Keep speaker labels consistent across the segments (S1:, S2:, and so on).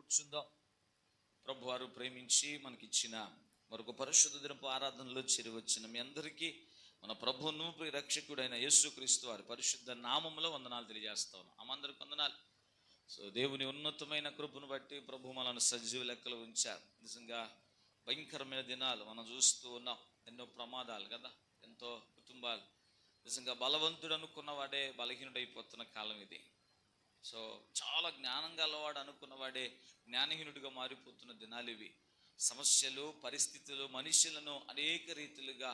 S1: కూర్చుందాం. ప్రభువారు ప్రేమించి మనకిచ్చిన మరొక పరిశుద్ధ దినపు ఆరాధనలో చేరి వచ్చిన మీ అందరికీ మన ప్రభువును రక్షకుడైన యేసుక్రీస్తు వారి పరిశుద్ధ నామములో వందనాలు తెలియజేస్తా ఉన్నాం. అందరికి వందనాలు. సో దేవుని ఉన్నతమైన కృపను బట్టి ప్రభు మనల్ని సజీవ లెక్కలు ఉంచారు. నిజంగా భయంకరమైన దినాలు మనం చూస్తూ ఉన్నాం. ఎన్నో ప్రమాదాలు కదా, ఎంతో కుటుంబాలు నిజంగా బలవంతుడు అనుకున్న వాడే బలహీనుడైపోతున్న కాలం ఇది. సో చాలా జ్ఞానం గలవాడు అనుకున్న వాడే జ్ఞానహీనుడిగా మారిపోతున్న దినాలు ఇవి. సమస్యలు, పరిస్థితులు మనుషులను అనేక రీతిలుగా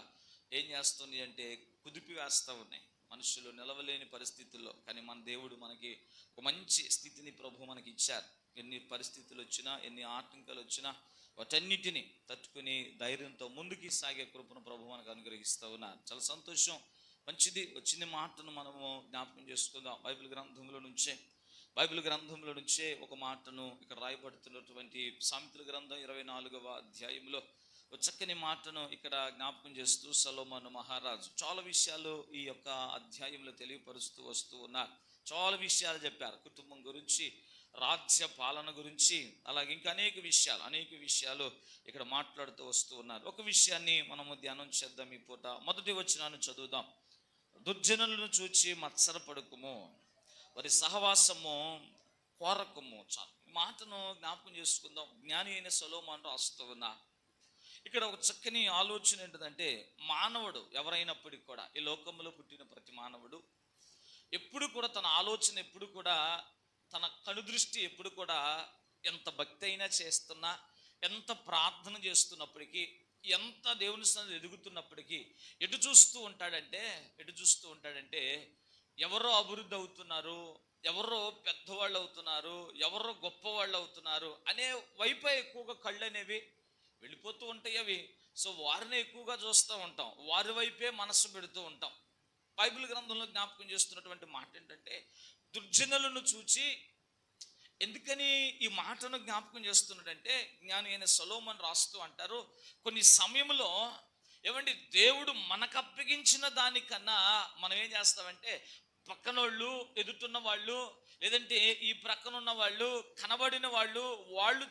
S1: ఏం చేస్తుంది అంటే కుదిపి వేస్తూ ఉన్నాయి. మనుషులు నిలవలేని పరిస్థితుల్లో. కానీ మన దేవుడు మనకి ఒక మంచి స్థితిని ప్రభు మనకి ఇచ్చారు. ఎన్ని పరిస్థితులు వచ్చినా, ఎన్ని ఆటంకాలు వచ్చినా వాటన్నిటిని తట్టుకుని ధైర్యంతో ముందుకి సాగే కృపను ప్రభు మనకు అనుగ్రహిస్తూ ఉన్నారు. చాలా సంతోషం. మంచిది. వచ్చిన మాటను మనము జ్ఞాపకం చేసుకుందాం. బైబిల్ గ్రంథంలో నుంచే ఒక మాటను ఇక్కడ రాయబడుతున్నటువంటి సామెతల గ్రంథం 24వ అధ్యాయంలో ఒక చక్కని మాటను ఇక్కడ జ్ఞాపకం చేస్తూ సొలొమోను మహారాజు చాలా విషయాలు ఈ యొక్క అధ్యాయంలో తెలియపరుస్తూ వస్తూ ఉన్నారు. చాలా విషయాలు చెప్పారు. కుటుంబం గురించి, రాజ్య పాలన గురించి, అలాగే ఇంకా అనేక విషయాలు ఇక్కడ మాట్లాడుతూ వస్తూ ఉన్నారు. ఒక విషయాన్ని మనము ధ్యానం చేద్దాం ఈ పూట. మొదటి వచనాన్ని చదువుదాం. దుర్జనులను చూచి మత్సరపడుకుము, వారి సహవాసము కోరకము. ఈ మాటను జ్ఞాపకం చేసుకుందాం. జ్ఞాని అయిన సొలొమోను రాస్తూ ఉన్నా. ఇక్కడ ఒక చక్కని ఆలోచన ఏంటంటే, మానవుడు ఎవరైనప్పటికీ కూడా, ఈ లోకంలో పుట్టిన ప్రతి మానవుడు ఎప్పుడు కూడా తన ఆలోచన ఎప్పుడు కూడా, తన కనుదృష్టి ఎప్పుడు కూడా ఎంత భక్తి అయినా చేస్తున్నా, ఎంత ప్రార్థన చేస్తున్నప్పటికీ, ఎంత దేవుని సన్నిధిలో ఎదుగుతున్నప్పటికీ ఎటు చూస్తూ ఉంటాడంటే ఎవరో అభివృద్ధి అవుతున్నారు, ఎవరో పెద్దవాళ్ళు అవుతున్నారు, ఎవరో గొప్పవాళ్ళు అవుతున్నారు అనే వైపే ఎక్కువగా కళ్ళు అనేవి వెళ్ళిపోతూ ఉంటాయి అవి. సో వారిని ఎక్కువగా చూస్తూ ఉంటాం, వారి వైపే మనస్సు పెడుతూ ఉంటాం. బైబిల్ గ్రంథంలో జ్ఞాపకం చేస్తున్నటువంటి మాట ఏంటంటే, దుర్జనులను చూచి. ఎందుకని ఈ మాటను జ్ఞాపకం చేస్తున్నాడంటే, జ్ఞాని అయిన సొలొమోను రాస్తూ అంటారు, కొన్ని సమయంలో ఏమండి దేవుడు మనకు అప్పగించిన దానికన్నా మనం ఏం చేస్తామంటే పక్కనోళ్ళు, ఎదుటిన్న వాళ్ళు, లేదంటే ఈ ప్రక్కన ఉన్న వాళ్ళు, కనబడిన వాళ్ళు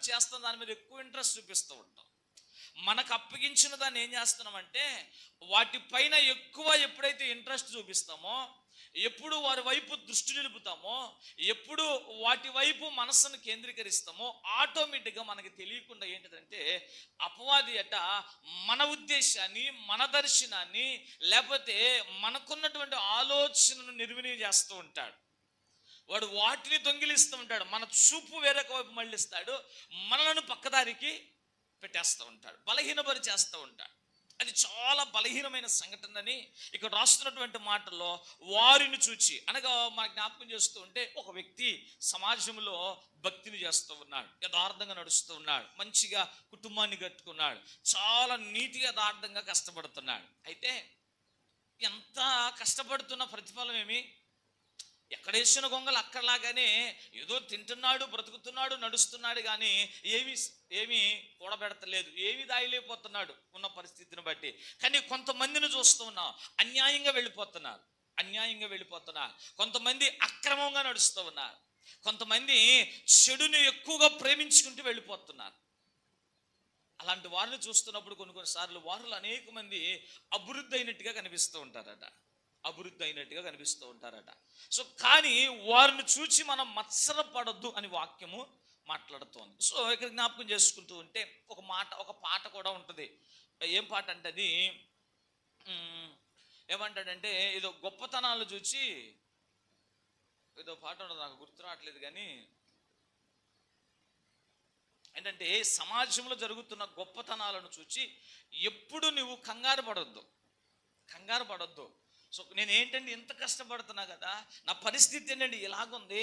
S1: చేస్తున్న దాని మీద ఎక్కువ ఇంట్రెస్ట్ చూపిస్తూ ఉంటాం. మనకు అప్పగించిన దాన్ని ఏం చేస్తున్నామంటే వాటిపైన ఎక్కువ ఎప్పుడైతే ఇంట్రెస్ట్ చూపిస్తామో, ఎప్పుడు వారి వైపు దృష్టి నిలుపుతామో, ఎప్పుడు వాటి వైపు మనస్సును కేంద్రీకరిస్తామో, ఆటోమేటిక్గా మనకి తెలియకుండా ఏంటిదంటే అపవాది అట మన ఉద్దేశాన్ని, మన దర్శనాన్ని, లేకపోతే మనకున్నటువంటి ఆలోచనను నిర్వీర్యం చేస్తూ ఉంటాడు. వాడు వాటిని దొంగిలిస్తూ ఉంటాడు. మన చూపు వేరొక వైపు మళ్ళిస్తాడు. మనలను పక్కదారికి పెట్టేస్తూ ఉంటాడు, బలహీనపరి చేస్తూ ఉంటాడు. అది చాలా బలహీనమైన సంఘటనని ఇక్కడ రాస్తున్నటువంటి మాటల్లో వారిని చూచి అనగా మన జ్ఞాపకం చేస్తూ ఉంటే, ఒక వ్యక్తి సమాజంలో భక్తిని చేస్తూ ఉన్నాడు, యథార్థంగా నడుస్తూ ఉన్నాడు, మంచిగా కుటుంబాన్ని కట్టుకున్నాడు, చాలా నీతిగా యథార్థంగా కష్టపడుతున్నాడు. అయితే ఎంత కష్టపడుతున్న ప్రతిఫలం ఏమి? ఎక్కడేసిన గొంగలు అక్కడలాగానే ఏదో తింటున్నాడు, బ్రతుకుతున్నాడు, నడుస్తున్నాడు, కానీ ఏమీ కూడబెడతలేదు, ఏమీ దాయలేకపోతున్నాడు ఉన్న పరిస్థితిని బట్టి. కానీ కొంతమందిని చూస్తూ ఉన్నాం, అన్యాయంగా వెళ్ళిపోతున్నారు. కొంతమంది అక్రమంగా నడుస్తూ ఉన్నారు. కొంతమంది చెడుని ఎక్కువగా ప్రేమించుకుంటూ వెళ్ళిపోతున్నారు. అలాంటి వారిని చూస్తున్నప్పుడు కొన్నిసార్లు వారిలో అనేక మంది అభివృద్ధి అయినట్టుగా కనిపిస్తూ ఉంటారట. సో కానీ వారిని చూచి మనం మత్సరపడద్దు అని వాక్యము మాట్లాడుతోంది. సో ఇక్కడ జ్ఞాపకం చేసుకుంటూ ఉంటే ఒక పాట కూడా ఉంటుంది. ఏం పాట అంటే అది ఏమంటాడంటే, ఏదో గొప్పతనాలు చూచి ఏదో పాట ఉంటుంది, నాకు గుర్తు రావట్లేదు, కానీ ఏంటంటే సమాజంలో జరుగుతున్న గొప్పతనాలను చూచి ఎప్పుడు నువ్వు కంగారు పడొద్దు. సో నేనేంటండి ఇంత కష్టపడుతున్నా కదా, నా పరిస్థితి ఏంటండి ఇలాగుంది,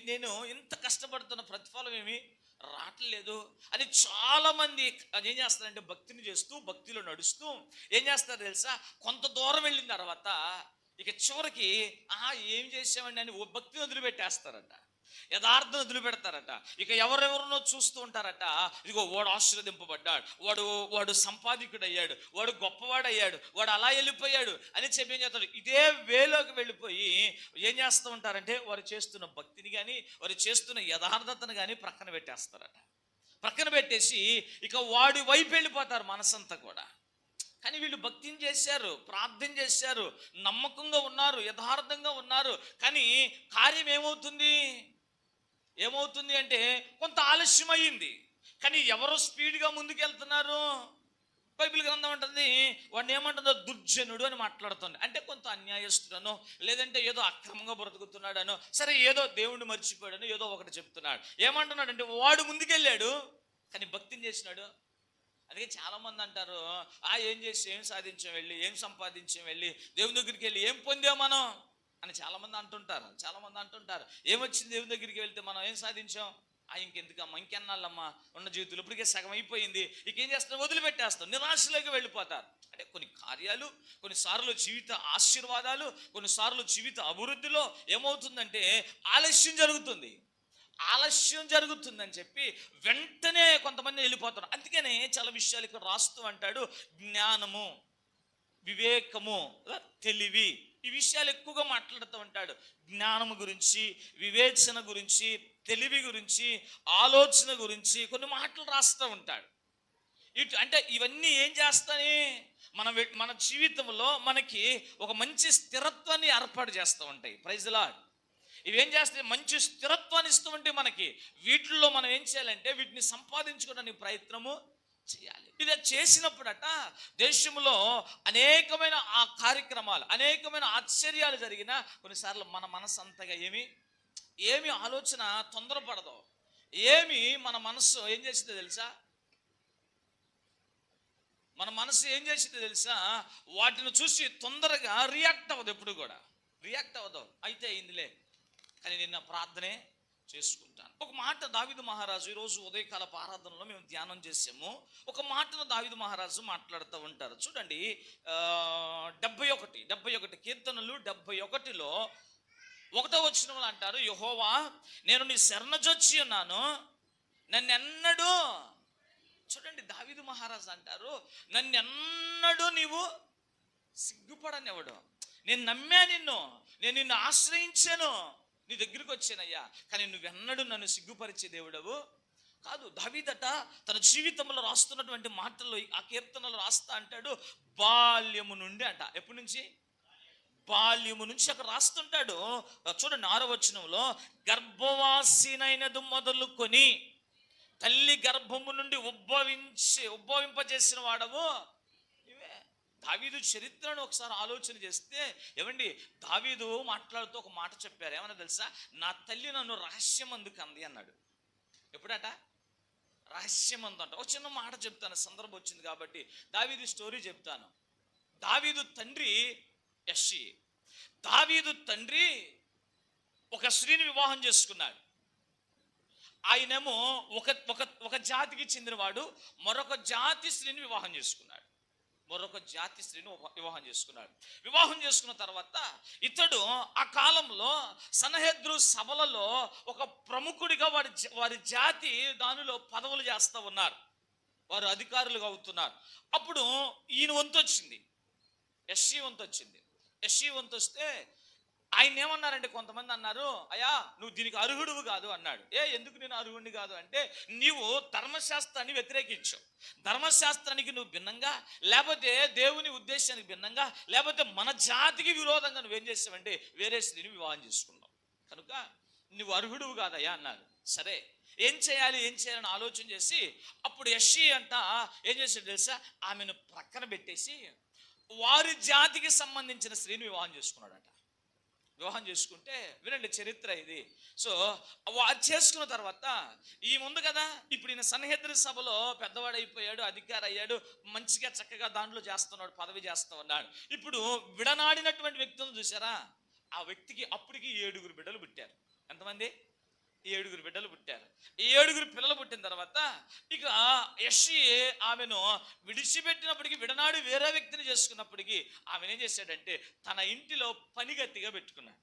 S1: నేను ఇంత కష్టపడుతున్న ప్రతిఫలం ఏమి రావట్లేదు అని చాలా మంది ఏం చేస్తారంటే భక్తిని చేస్తూ, భక్తిలో నడుస్తూ ఏం చేస్తారు తెలుసా, కొంత దూరం వెళ్ళిన తర్వాత ఇక చివరికి ఏం చేసామండి అని భక్తిని వదిలిపెట్టేస్తారట. యథార్థం వదిలిపెడతారట. ఇక ఎవరెవరినో చూస్తూ ఉంటారట. ఇదిగో వాడు ఆశీర్వదింపబడ్డాడు, వాడు వాడు సంపాదికుడయ్యాడు, వాడు గొప్పవాడయ్యాడు, వాడు అలా వెళ్ళిపోయాడు అని చెప్పి ఏం చేస్తాడు, ఇదే వేలోకి వెళ్ళిపోయి ఏం చేస్తూ ఉంటారంటే వారు చేస్తున్న భక్తిని కానీ వారు చేస్తున్న యథార్థతను కానీ ప్రక్కన పెట్టేస్తారట. ప్రక్కన పెట్టేసి ఇక వాడి వైపు వెళ్ళిపోతారు మనసంతా కూడా. కానీ వీళ్ళు భక్తిని చేశారు, ప్రార్థన చేశారు, నమ్మకంగా ఉన్నారు, యథార్థంగా ఉన్నారు. కానీ కార్యం ఏమవుతుంది అంటే కొంత ఆలస్యం అయ్యింది. కానీ ఎవరు స్పీడ్గా ముందుకెళ్తున్నారు? బైబిల్ గ్రంథం అంటుంది వాడిని ఏమంటుందో దుర్జనుడు అని మాట్లాడుతుంది. అంటే కొంత అన్యాయస్తుడనో లేదంటే ఏదో అక్రమంగా బ్రతుకుతున్నాడనో, సరే ఏదో దేవుణ్ణి మర్చిపోయాడనో ఏదో ఒకటి చెప్తున్నాడు. ఏమంటున్నాడు అంటే వాడు ముందుకెళ్ళాడు కానీ భక్తిని చేసినాడు. అందుకే చాలామంది అంటారు, ఏం చేసి ఏం సాధించాం వెళ్ళి, ఏం సంపాదించాం వెళ్ళి, దేవుని దగ్గరికి వెళ్ళి ఏం పొందాం మనం అని చాలామంది అంటుంటారు. ఏమొచ్చింది దేవుని దగ్గరికి వెళ్తే మనం ఏం సాధించాం? ఇంకెందుకమ్మా, ఇంకెన్నాళ్ళమ్మా ఉన్న జీవితంలో, ఇప్పటికే సగం అయిపోయింది, ఇంకేం చేస్తాం, వదిలిపెట్టేస్తాం, నిరాశలోకి వెళ్ళిపోతారు. అంటే కొన్ని కార్యాలు, కొన్నిసార్లు జీవిత ఆశీర్వాదాలు, కొన్నిసార్లు జీవిత అభివృద్ధిలో ఏమవుతుందంటే ఆలస్యం జరుగుతుందని చెప్పి వెంటనే కొంతమంది వెళ్ళిపోతున్నారు. అందుకనే చాలా విషయాలు ఇక్కడ రాస్తూ అంటాడు, జ్ఞానము, వివేకము, తెలివి, ఈ విషయాలు ఎక్కువగా మాట్లాడుతూ ఉంటాడు. జ్ఞానము గురించి, వివేచన గురించి, తెలివి గురించి, ఆలోచన గురించి కొన్ని మాటలు రాస్తూ ఉంటాడు. అంటే ఇవన్నీ ఏం చేస్తాయి, మన జీవితంలో మనకి ఒక మంచి స్థిరత్వాన్ని ఏర్పాటు చేస్తూ ఉంటాయి. Praise the Lord. ఇవేం చేస్తాయి, మంచి స్థిరత్వాన్ని ఇస్తూ ఉంటే మనకి వీటిల్లో మనం ఏం చేయాలంటే వీటిని సంపాదించుకోవడానికి ప్రయత్నము చేయాలి. ఇలా చేసినప్పుడట దేశంలో అనేకమైన ఆ కార్యక్రమాలు, అనేకమైన ఆశ్చర్యాలు జరిగిన కొన్నిసార్లు మన మనసు అంతగా ఏమి ఆలోచన తొందరపడదు. మన మనసు ఏం చేసిందో తెలుసా? వాటిని చూసి తొందరగా రియాక్ట్ అవ్వదు, ఎప్పుడు కూడా రియాక్ట్ అవ్వదు. అయితే అయిందిలే కానీ నిన్న ప్రార్థనే చేసుకుంటాను. ఒక మాట దావీదు మహారాజు, ఈరోజు ఉదయకాల ఆరాధనలో మేము ధ్యానం చేసాము. ఒక మాటను దావీదు మహారాజు మాట్లాడుతూ ఉంటారు. చూడండి, 71 కీర్తనలు 71లో 1వ వచనంలో అంటారు, యెహోవా నేను నీ శరణుజొచ్చి ఉన్నాను, నన్నెన్నడూ, చూడండి దావీదు మహారాజు అంటారు, నన్నెన్నడూ నీవు సిగ్గుపడనివ్వడు. నేను నమ్మా నేను నిన్ను ఆశ్రయించాను, నీ దగ్గరికి వచ్చానయ్యా, కానీ నువ్వెన్నడూ నన్ను సిగ్గుపరిచే దేవుడవు కాదు. దావీదట తన జీవితంలో రాస్తున్నటువంటి మాటల్లో ఆ కీర్తనలో రాస్తా అంటాడు, బాల్యము నుండి అంట. ఎప్పటి నుంచి? బాల్యము నుంచి అక్కడ రాస్తుంటాడు. చూడండి 6వ వచనంలో, గర్భవాసినైనది మొదలుకొని తల్లి గర్భము నుండి ఉద్భవింపజేసిన వాడవు. దావీదు చరిత్రను ఒకసారి ఆలోచన చేస్తే, ఏమండి దావీదు మాట్లాడుతూ ఒక మాట చెప్పారు. ఏమన్నా తెలుసా? నా తల్లి నన్ను రహస్యమందు కంది అన్నాడు. ఎప్పుడట? రహస్యమందు అంట. ఒక చిన్న మాట చెప్తాను, సందర్భం వచ్చింది కాబట్టి దావీదు స్టోరీ చెప్తాను. దావీదు తండ్రి యెష్షయి. దావీదు తండ్రి ఒక స్త్రీని వివాహం చేసుకున్నాడు. ఆయనేమో ఒక జాతికి చెందినవాడు, మరొక జాతి స్త్రీని వివాహం చేసుకున్నాడు. వివాహం చేసుకున్న తర్వాత ఇతడు ఆ కాలంలో సన్హెద్రు సభలలో ఒక ప్రముఖుడిగా వారి జాతి దానిలో పదవులు చేస్తూ ఉన్నారు, వారు అధికారులుగా అవుతున్నారు. అప్పుడు ఈయన వంతు వచ్చింది, యెష్షయి వంతు వస్తే ఆయన ఏమన్నారంటే, కొంతమంది అన్నారు, అయ్యా నువ్వు దీనికి అర్హుడువు కాదు అన్నాడు. ఎందుకు నేను అర్హుడిని కాదు అంటే, నీవు ధర్మశాస్త్రాన్ని వ్యతిరేకించావు, ధర్మశాస్త్రానికి నువ్వు భిన్నంగా, లేకపోతే దేవుని ఉద్దేశానికి భిన్నంగా, లేకపోతే మన జాతికి విరోధంగా నువ్వేం చేసావంటే వేరే స్త్రీని వివాహం చేసుకున్నావు, కనుక నువ్వు అర్హుడువు కాదయ్యా అన్నారు. సరే ఏం చేయాలని ఆలోచన చేసి అప్పుడు యెష్షయి అంట ఏం చేశాడు తెలుసా? ఆమెను ప్రక్కన పెట్టేసి వారి జాతికి సంబంధించిన స్త్రీని వివాహం చేసుకున్నాడట. వివాహం చేసుకుంటే, వినండి చరిత్ర ఇది. సో వారు చేసుకున్న తర్వాత ఈ ముందు కదా, ఇప్పుడు ఈయన సన్హెద్రు సభలో పెద్దవాడైపోయాడు, అధికారి అయ్యాడు, మంచిగా చక్కగా దాంట్లో చేస్తున్నాడు, పదవి చేస్తూ ఉన్నాడు. ఇప్పుడు విడనాడినటువంటి వ్యక్తులను చూసారా? ఆ వ్యక్తికి అప్పటికి 7 బిడ్డలు పుట్టారు. ఎంతమంది? 7 బిడ్డలు పుట్టారు. ఈ 7 పిల్లలు పుట్టిన తర్వాత ఇక యెష్షయి ఆమెను విడిచిపెట్టినప్పటికీ, విడనాడి వేరే వ్యక్తిని చేసుకున్నప్పటికీ ఆమెను ఏం చేశాడంటే తన ఇంటిలో పనిగట్టిగా పెట్టుకున్నాడు,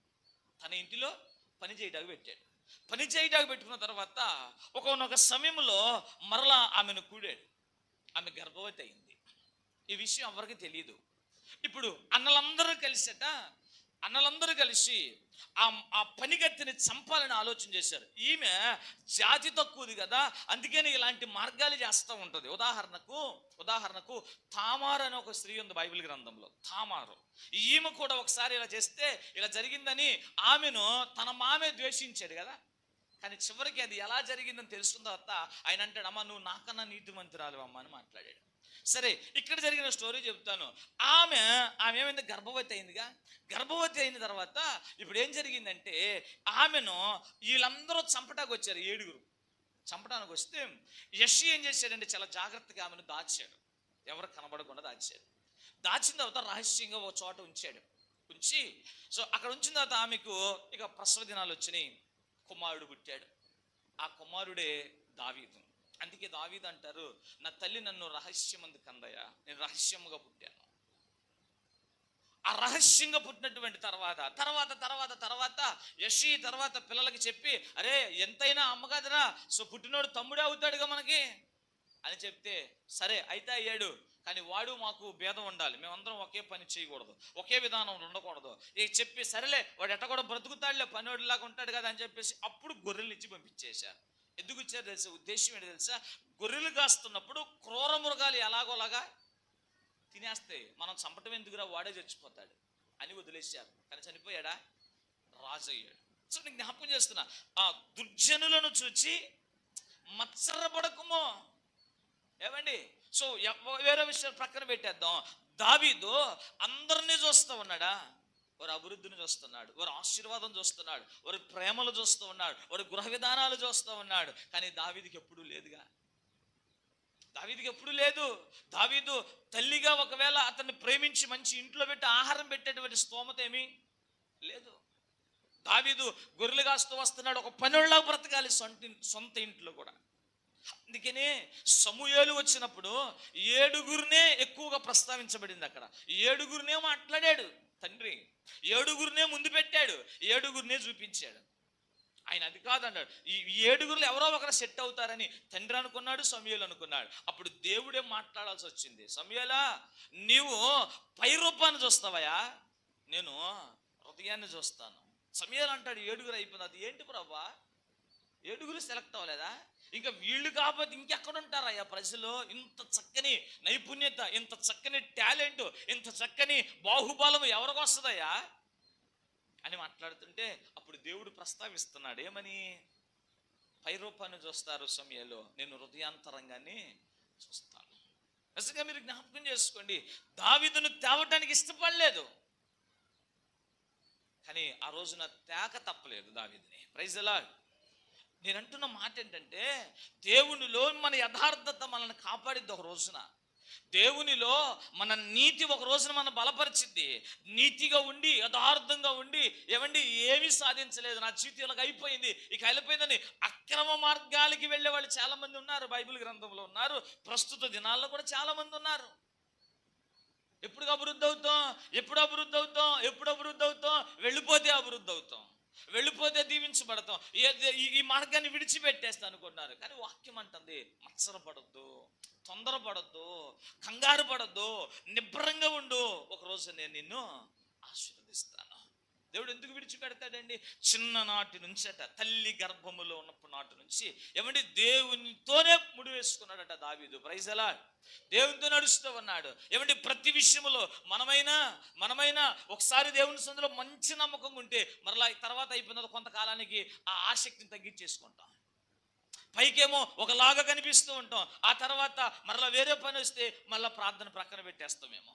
S1: తన ఇంటిలో పని చేయడానికి పెట్టాడు. పని చేయడానికి పెట్టుకున్న తర్వాత ఒకనొక సమయంలో మరలా ఆమెను కూడాడు. ఆమె గర్భవతి అయింది. ఈ విషయం ఎవరికి తెలియదు. ఇప్పుడు అన్నలందరూ కలిసి ఆ పనిగత్తిని చంపాలని ఆలోచన చేశారు. ఈమె జాతి తక్కువది కదా, అందుకని ఇలాంటి మార్గాలు చేస్తూ ఉంటుంది. ఉదాహరణకు తామారు అనే ఒక స్త్రీ ఉంది బైబిల్ గ్రంథంలో. తామారు ఈమె కూడా ఒకసారి ఇలా చేస్తే ఇలా జరిగిందని ఆమెను తన మామే ద్వేషించాడు కదా. కానీ చివరికి అది ఎలా జరిగిందని తెలుసుకున్న తర్వాత ఆయన అంటాడు, అమ్మ నువ్వు నాకన్నా నీతిమంతురాలు అమ్మ అని మాట్లాడాడు. సరే, ఇక్కడ జరిగిన స్టోరీ చెప్తాను. ఆమె ఏమైంది, గర్భవతి అయిందిగా. గర్భవతి అయిన తర్వాత ఇప్పుడు ఏం జరిగిందంటే ఆమెను వీళ్ళందరూ చంపటానికి వచ్చారు. 7 చంపడానికి వస్తే యెషయా ఏం చేశాడంటే చాలా జాగ్రత్తగా ఆమెను దాచాడు. ఎవరు కనబడకుండా దాచాడు. దాచిన తర్వాత రహస్యంగా ఒక చోట ఉంచి సో అక్కడ ఉంచిన తర్వాత ఆమెకు ఇక ప్రసవ దినాలు వచ్చినాయి. కుమారుడు పుట్టాడు. ఆ కుమారుడే దావీదు. అందుకే దావీదు అంటారు, నా తల్లి నన్ను రహస్యమందు కందయ్యా, నేను రహస్యముగా పుట్టాను. ఆ రహస్యంగా పుట్టినటువంటి తర్వాత యెషయా తర్వాత పిల్లలకి చెప్పి, అరే ఎంతైనా అమ్మ కదరా, సో పుట్టినోడు తమ్ముడే అవుతాడుగా మనకి అని చెప్తే, సరే అయితే అయ్యాడు, కానీ వాడు మాకు భేదం ఉండాలి, మేమందరం ఒకే పని చేయకూడదు, ఒకే విధానం ఉండకూడదు ఇక చెప్పి, సరేలే వాడు ఎట్ట కూడా బ్రతుకుతాడులే, పనివాడిలాగా ఉంటాడు కదా అని చెప్పేసి అప్పుడు గొర్రెలు ఇచ్చి పంపించేశారు. ఎందుకు ఇచ్చారు తెలుసా? ఉద్దేశం ఏంటి తెలుసా? గొర్రెలు కాస్తున్నప్పుడు క్రూర మృగాలు ఎలాగోలాగా తినేస్తాయి, మనం చంపటం ఎందుకురా, వాడే చచ్చిపోతాడు అని వదిలేశారు. కానీ చనిపోయాడా? రాజు అయ్యాడు. సో నేను జ్ఞాపకం చేస్తున్నా, ఆ దుర్జనులను చూచి మత్సరపడకుమో. ఏమండి, సో వేరే విషయం ప్రక్కన పెట్టేద్దాం. దావీదు అందరినీ చూస్తూ ఉన్నాడా? వారి అభివృద్ధిని చూస్తున్నాడు, వారి ఆశీర్వాదం చూస్తున్నాడు, వారి ప్రేమలు చూస్తూ ఉన్నాడు, వారి గృహ విధానాలు చూస్తూ ఉన్నాడు. కానీ దావీదుకి ఎప్పుడూ లేదుగా. దావీదుకి ఎప్పుడు లేదు. దావీదు తల్లిగా ఒకవేళ అతన్ని ప్రేమించి మంచి ఇంట్లో పెట్టి ఆహారం పెట్టేటువంటి స్తోమత ఏమీ లేదు. దావీదు గొర్రెలు కాస్తూ వస్తున్నాడు, ఒక పనివాళ్ళ బ్రతకాలి సొంత ఇంట్లో కూడా. అందుకనే సమూయేలు వచ్చినప్పుడు 7 ఎక్కువగా ప్రస్తావించబడింది. అక్కడ 7 మాట్లాడాడు తండ్రి, 7 ముందు పెట్టాడు, 7 చూపించాడు. ఆయన అది కాదన్నాడు, ఈ 7 ఎవరో ఒకరు సెట్ అవుతారని తండ్రి అనుకున్నాడు, సమూయేలు అనుకున్నాడు. అప్పుడు దేవుడే మాట్లాడాల్సి వచ్చింది. సమూయేలా, నీవు పై రూపాన్ని చూస్తావయ్యా, నేను హృదయాన్ని చూస్తాను. సమూయేలు అంటాడు, 7 అయిపోయింది. అది ఏంటి ప్రభా, 7 సెలెక్ట్ అవ్వలేదా? ఇంకా వీళ్ళు కాకపోతే ఇంకెక్కడ ఉంటారయ్యా ప్రజలు? ఇంత చక్కని నైపుణ్యత, ఇంత చక్కని టాలెంట్, ఇంత చక్కని బాహుబలం ఎవరికి వస్తుందయ్యా అని మాట్లాడుతుంటే అప్పుడు దేవుడు ప్రస్తావిస్తున్నాడు, ఏమని? పై రూపాన్ని చూస్తారు సమయంలో, నేను హృదయాంతరంగాన్ని చూస్తాను. నిజంగా మీరు జ్ఞాపకం చేసుకోండి, దావీదును తేవటానికి ఇష్టపడలేదు, కానీ ఆ రోజున తేక తప్పలేదు దావీదుని. Praise the Lord. నేను అంటున్న మాట ఏంటంటే, దేవునిలో మన యథార్థత మనల్ని కాపాడిద్ది ఒక రోజున. దేవునిలో మన నీతి ఒక రోజున మన బలపరిచిద్ది. నీతిగా ఉండి యథార్థంగా ఉండి, ఏమండి ఏమీ సాధించలేదు, నా జీవితంలో అయిపోయింది, ఇక అయిపోయిందని అక్రమ మార్గాలకి వెళ్ళే వాళ్ళు చాలా మంది ఉన్నారు. బైబిల్ గ్రంథంలో ఉన్నారు, ప్రస్తుత దినాల్లో కూడా చాలా మంది ఉన్నారు. ఎప్పుడు అభివృద్ధి అవుతాం, వెళ్ళిపోతే అభివృద్ధి అవుతాం, వెళ్ళిపోతే దీవించబడతాం, ఈ మార్గాన్ని విడిచిపెట్టేస్తా అనుకున్నారు. కానీ వాక్యం అంటుంది, మత్సరపడద్దు, తొందరపడద్దు, కంగారు పడద్దు, నిబ్బరంగా ఉండు, ఒకరోజు నేను నిన్ను ఆశీర్వదిస్తాను. దేవుడు ఎందుకు విడిచిపెడతాడండి? చిన్ననాటి నుంచట, తల్లి గర్భములో ఉన్నప్పుడు నాటి నుంచి ఏమంటే దేవునితోనే ముడి వేసుకున్నాడట దావీదు. Praise the Lord. దేవునితో నడుస్తూ ఉన్నాడు. ఏమంటే ప్రతి విషయంలో మనమైనా ఒకసారి దేవుని సందులో మంచి నమ్మకం ఉంటే మరలా తర్వాత అయిపోయిన కొంతకాలానికి ఆ ఆసక్తిని తగ్గించేసుకుంటాం. పైకేమో ఒకలాగా కనిపిస్తూ ఉంటాం, ఆ తర్వాత మరలా వేరే పని వస్తే మళ్ళీ ప్రార్థన ప్రక్కన పెట్టేస్తామేమో.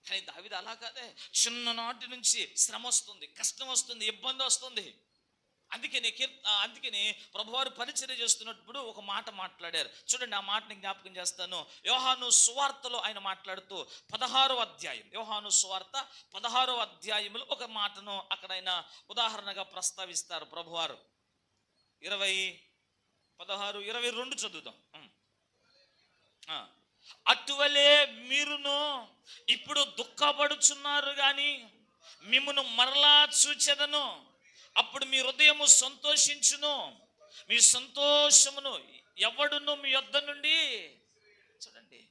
S1: కానీ దావీదు అలా కాదే, చిన్ననాటి నుంచి శ్రమ వస్తుంది, కష్టం వస్తుంది, ఇబ్బంది వస్తుంది. అందుకని ప్రభువారు పరిచర్య చేస్తున్నప్పుడు ఒక మాట మాట్లాడారు. చూడండి, ఆ మాటని జ్ఞాపకం చేస్తాను. యోహాను సువార్తలో ఆయన మాట్లాడుతూ 16వ అధ్యాయం, యోహాను సువార్త 16వ అధ్యాయంలో ఒక మాటను అక్కడ ఆయన ఉదాహరణగా ప్రస్తావిస్తారు ప్రభువారు. 22 చదువుదాం. అటువలే మీరును ఇప్పుడు దుఃఖపడుచున్నారు గాని మిమ్మును మరలా చూచెదను, అప్పుడు మీ హృదయము సంతోషించును, మీ సంతోషమును ఎవడును మీ యొద్ద నుండి. చూడండి,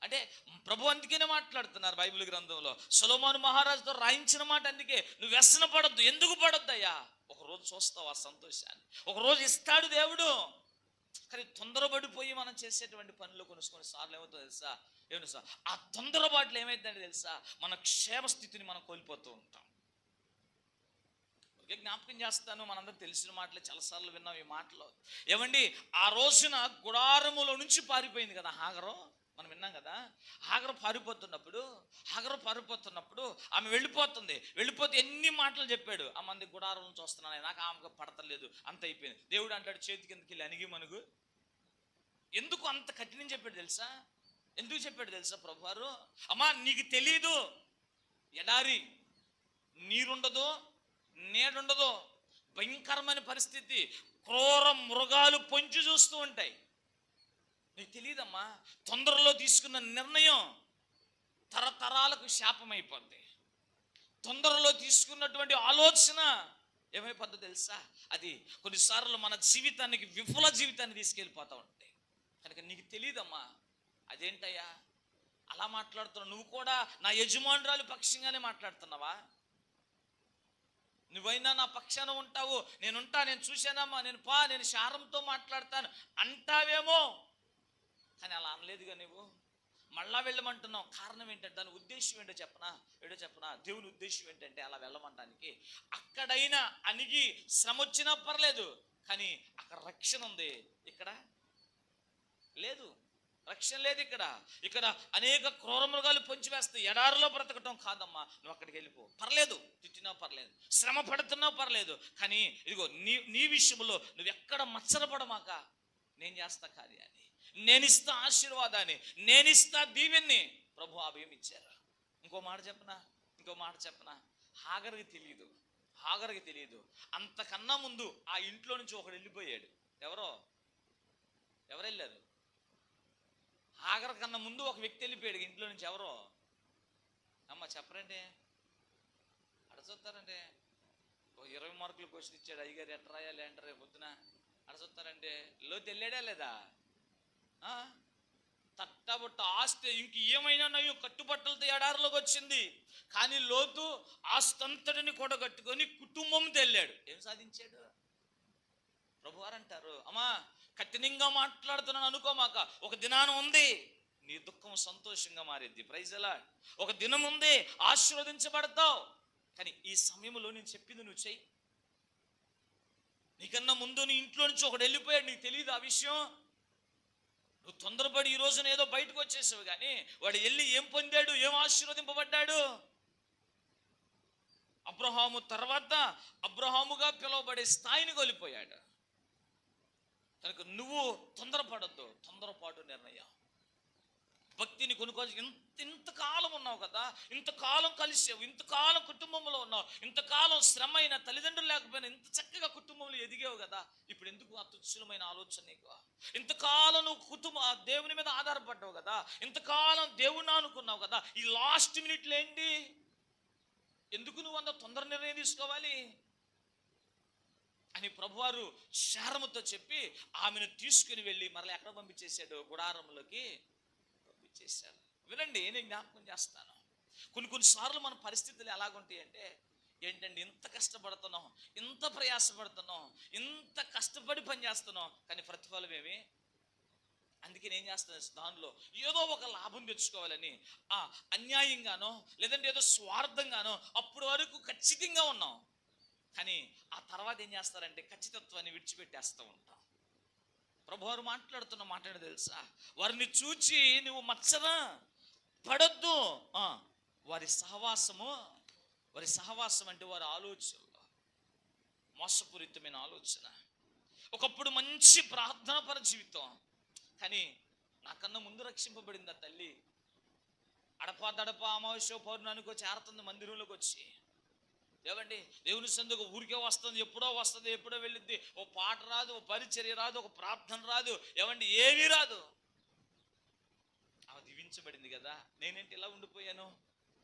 S1: అంటే ప్రభు అందుకనే మాట్లాడుతున్నారు బైబిల్ గ్రంథంలో. సొలొమోను మహారాజుతో రాయించిన మాట అందుకే. నువ్వు వ్యసన పడద్దు. ఎందుకు పడొద్దయ్యా? ఒకరోజు చూస్తావు ఆ సంతోషాన్ని, ఒకరోజు ఇస్తాడు దేవుడు. కానీ తొందరపడిపోయి మనం చేసేటువంటి పనులు కొన్ని సార్లు ఏమవుతుందో తెలుసా? ఏమన్నా సార్, ఆ తొందరపాట్లు ఏమైందంటే తెలుసా, మన క్షేమ స్థితిని మనం కోల్పోతూ ఉంటాం. ఓకే, జ్ఞాపకం చేస్తాను, మనందరూ తెలిసిన మాటలే, చాలాసార్లు విన్నాం ఈ మాటలు. ఏమండి, ఆ రోజున గుడారములో నుంచి పారిపోయింది కదా హాగరు, మనం విన్నాం కదా. హాగరు పారిపోతున్నప్పుడు ఆమె వెళ్ళిపోతే ఎన్ని మాటలు చెప్పాడు. ఆ మంది గుడారం నుంచి వస్తున్నాను, నాకు ఆమెకు పడతలేదు, అంత అయిపోయింది. దేవుడు అంటాడు, చేతి కిందకి వెళ్ళి అణిగి మనుగు. ఎందుకు అంత కఠినం చెప్పాడు తెలుసా? ఎందుకు చెప్పాడు తెలుసా ప్రభువారు? అమ్మా, నీకు తెలీదు, ఎడారి, నీరుండదు, నీడుండదు, భయంకరమైన పరిస్థితి, క్రూర మృగాలు పొంచి చూస్తూ ఉంటాయి. నీకు తెలియదమ్మా, తొందరలో తీసుకున్న నిర్ణయం తరతరాలకు శాపమైపోద్ది. తొందరలో తీసుకున్నటువంటి ఆలోచన ఏమైపోద్దో తెలుసా? అది కొన్నిసార్లు మన జీవితానికి విఫల జీవితాన్ని తీసుకెళ్ళిపోతూ ఉంటాయి. కనుక నీకు తెలియదమ్మా. అదేంటయ్యా అలా మాట్లాడుతున్నావు? నువ్వు కూడా నా యజమానురాలు పక్షంగానే మాట్లాడుతున్నావా? నువ్వైనా నా పక్షాన ఉంటావు, నేను చూశానమ్మా, నేను శారంతో మాట్లాడతాను అంటావేమో. కానీ అలా అనలేదుగా నువ్వు. మళ్ళా వెళ్ళమంటున్నావు. కారణం ఏంటంటే, దాని ఉద్దేశం ఏంటో చెప్పనా? దేవుని ఉద్దేశం ఏంటంటే అలా వెళ్ళమంటానికి, అక్కడైనా అణిగి శ్రమ వచ్చినా పర్లేదు, కానీ అక్కడ రక్షణ ఉంది, ఇక్కడ లేదు. రక్షణ లేదు ఇక్కడ అనేక క్రూర మృగాలు పొంచి వేస్తాయి. ఎడారిలో బ్రతకటం కాదమ్మా, నువ్వు అక్కడికి వెళ్ళిపో, పర్లేదు, తిట్టినా పర్లేదు, శ్రమ పడుతున్నా పర్లేదు, కానీ ఇదిగో నీ విషయంలో నువ్వు ఎక్కడ మత్సరపడమాక, నేను చేస్తా కార్యాన్ని, నేనిస్తా ఆశీర్వాదాన్ని, నేనిస్తా దీవెన్ని. ప్రభు అభయం ఇచ్చారు. ఇంకో మాట చెప్పనా? హాగర్కి తెలియదు. అంతకన్నా ముందు ఆ ఇంట్లో నుంచి ఒకడు వెళ్ళిపోయాడు. ఎవరు వెళ్ళారు? హాగర్ కన్నా ముందు ఒక వ్యక్తి వెళ్ళిపోయాడు ఇంట్లో నుంచి. ఎవరో అమ్మ చెప్పరండి, అడచొస్తారంటే 20 మార్కులు క్వశ్చన్ ఇచ్చాడు అయ్యగారు, ఎట్ట రాయాలి అంటారు రేపు పొద్దున. అడచొస్తారంటే లోతు వెళ్ళాడా లేదా? తట్టబుట్ట ఆస్తి ఇంక ఏమైనా నయం కట్టుబట్టలతో ఎడారిలోకి వచ్చింది. కానీ లోతు ఆస్తి అంతటిని కూడగట్టుకొని కుటుంబంతో వెళ్ళాడు. ఏం సాధించాడు? ప్రభువారు అంటారు, అమ్మా కఠినంగా మాట్లాడుతున్నాను అనుకోమాక, ఒక దినానం ఉంది నీ దుఃఖం సంతోషంగా మారిద్ది. ప్రైజ్ అలాడ్. ఒక దినం ఉంది ఆశీర్వదించబడతావు. కానీ ఈ సమయంలో నేను చెప్పింది నువ్వు చెయ్యి. నీకన్నా ముందు నీ ఇంట్లో నుంచి ఒకడు వెళ్ళిపోయాడు, నీకు తెలియదు ఆ విషయం. నువ్వు తొందరపడి ఈ రోజున ఏదో బయటకు వచ్చేసావు, కానీ వాడు వెళ్ళి ఏం పొందాడు, ఏం ఆశీర్వదింపబడ్డాడు? అబ్రహాము తర్వాత అబ్రహాముగా పిలువబడే స్థాయిని కోల్పోయాడు. కనుక నువ్వు తొందరపడద్దు. తొందరపాటు నిర్ణయం. భక్తిని కొనుక్కోవాలి. ఇంతకాలం ఉన్నావు కదా, ఇంతకాలం కలిసావు, ఇంతకాలం కుటుంబంలో ఉన్నావు, ఇంతకాలం శ్రమ అయినా తల్లిదండ్రులు లేకపోయినా ఇంత చక్కగా కుటుంబంలో ఎదిగావు కదా, ఇప్పుడు ఎందుకు ఆ తుచ్చలమైన ఆలోచన నీకు? ఇంతకాలం నువ్వు దేవుని మీద ఆధారపడ్డావు కదా, ఇంతకాలం దేవుని అనుకున్నావు కదా, ఈ లాస్ట్ మినిట్లో ఏంటి? ఎందుకు నువ్వు అంత తొందర నిర్ణయం తీసుకోవాలి అని ప్రభువారు శారముతో చెప్పి ఆమెను తీసుకుని వెళ్ళి మరలా ఎక్కడ పంపించేశాడు? గుడారంలోకి పంపించేశారు. వినండి, నేను జ్ఞాపకం చేస్తాను. కొన్నిసార్లు మన పరిస్థితులు ఎలాగుంటాయి అంటే, ఏంటండి ఇంత కష్టపడుతున్నాం, ఇంత ప్రయాసపడుతున్నాం, ఇంత కష్టపడి పని చేస్తున్నాం, కానీ ప్రతిఫలం ఏమి? అందుకే నేను చేస్తాను, దానిలో ఏదో ఒక లాభం తెచ్చుకోవాలని అన్యాయంగానో లేదంటే ఏదో స్వార్థంగానో అప్పుడు వరకు ఖచ్చితంగా ఉన్నాం. కానీ ఆ తర్వాత ఏం చేస్తారంటే ఖచ్చితత్వాన్ని విడిచిపెట్టేస్తూ ఉంటాం. ప్రభువారు మాట్లాడుతున్న మాట ఏంటో తెలుసా? వారిని చూచి నువ్వు మత్సర పడొద్దు. వారి సహవాసం అంటే వారి ఆలోచనలో మోసపూరితమైన ఆలోచన. ఒకప్పుడు మంచి ప్రార్థన పర జీవితం, కానీ నాకన్నా ముందు రక్షింపబడింది ఆ తల్లి. అడపా అమావాస్య పౌర్ణానికి వచ్చి ఆరుతుంది మందిరంలోకి వచ్చి. ఏమండి, దేవుని సందుకు ఊరికే వస్తుంది, ఎప్పుడో వెళ్ళిద్ది. ఓ పాట రాదు, ఓ పరిచర్య రాదు, ఒక ప్రార్థన రాదు, ఏమండి ఏమీ రాదు. ఆమె దీవించబడింది కదా, నేనేంటి ఇలా ఉండిపోయాను?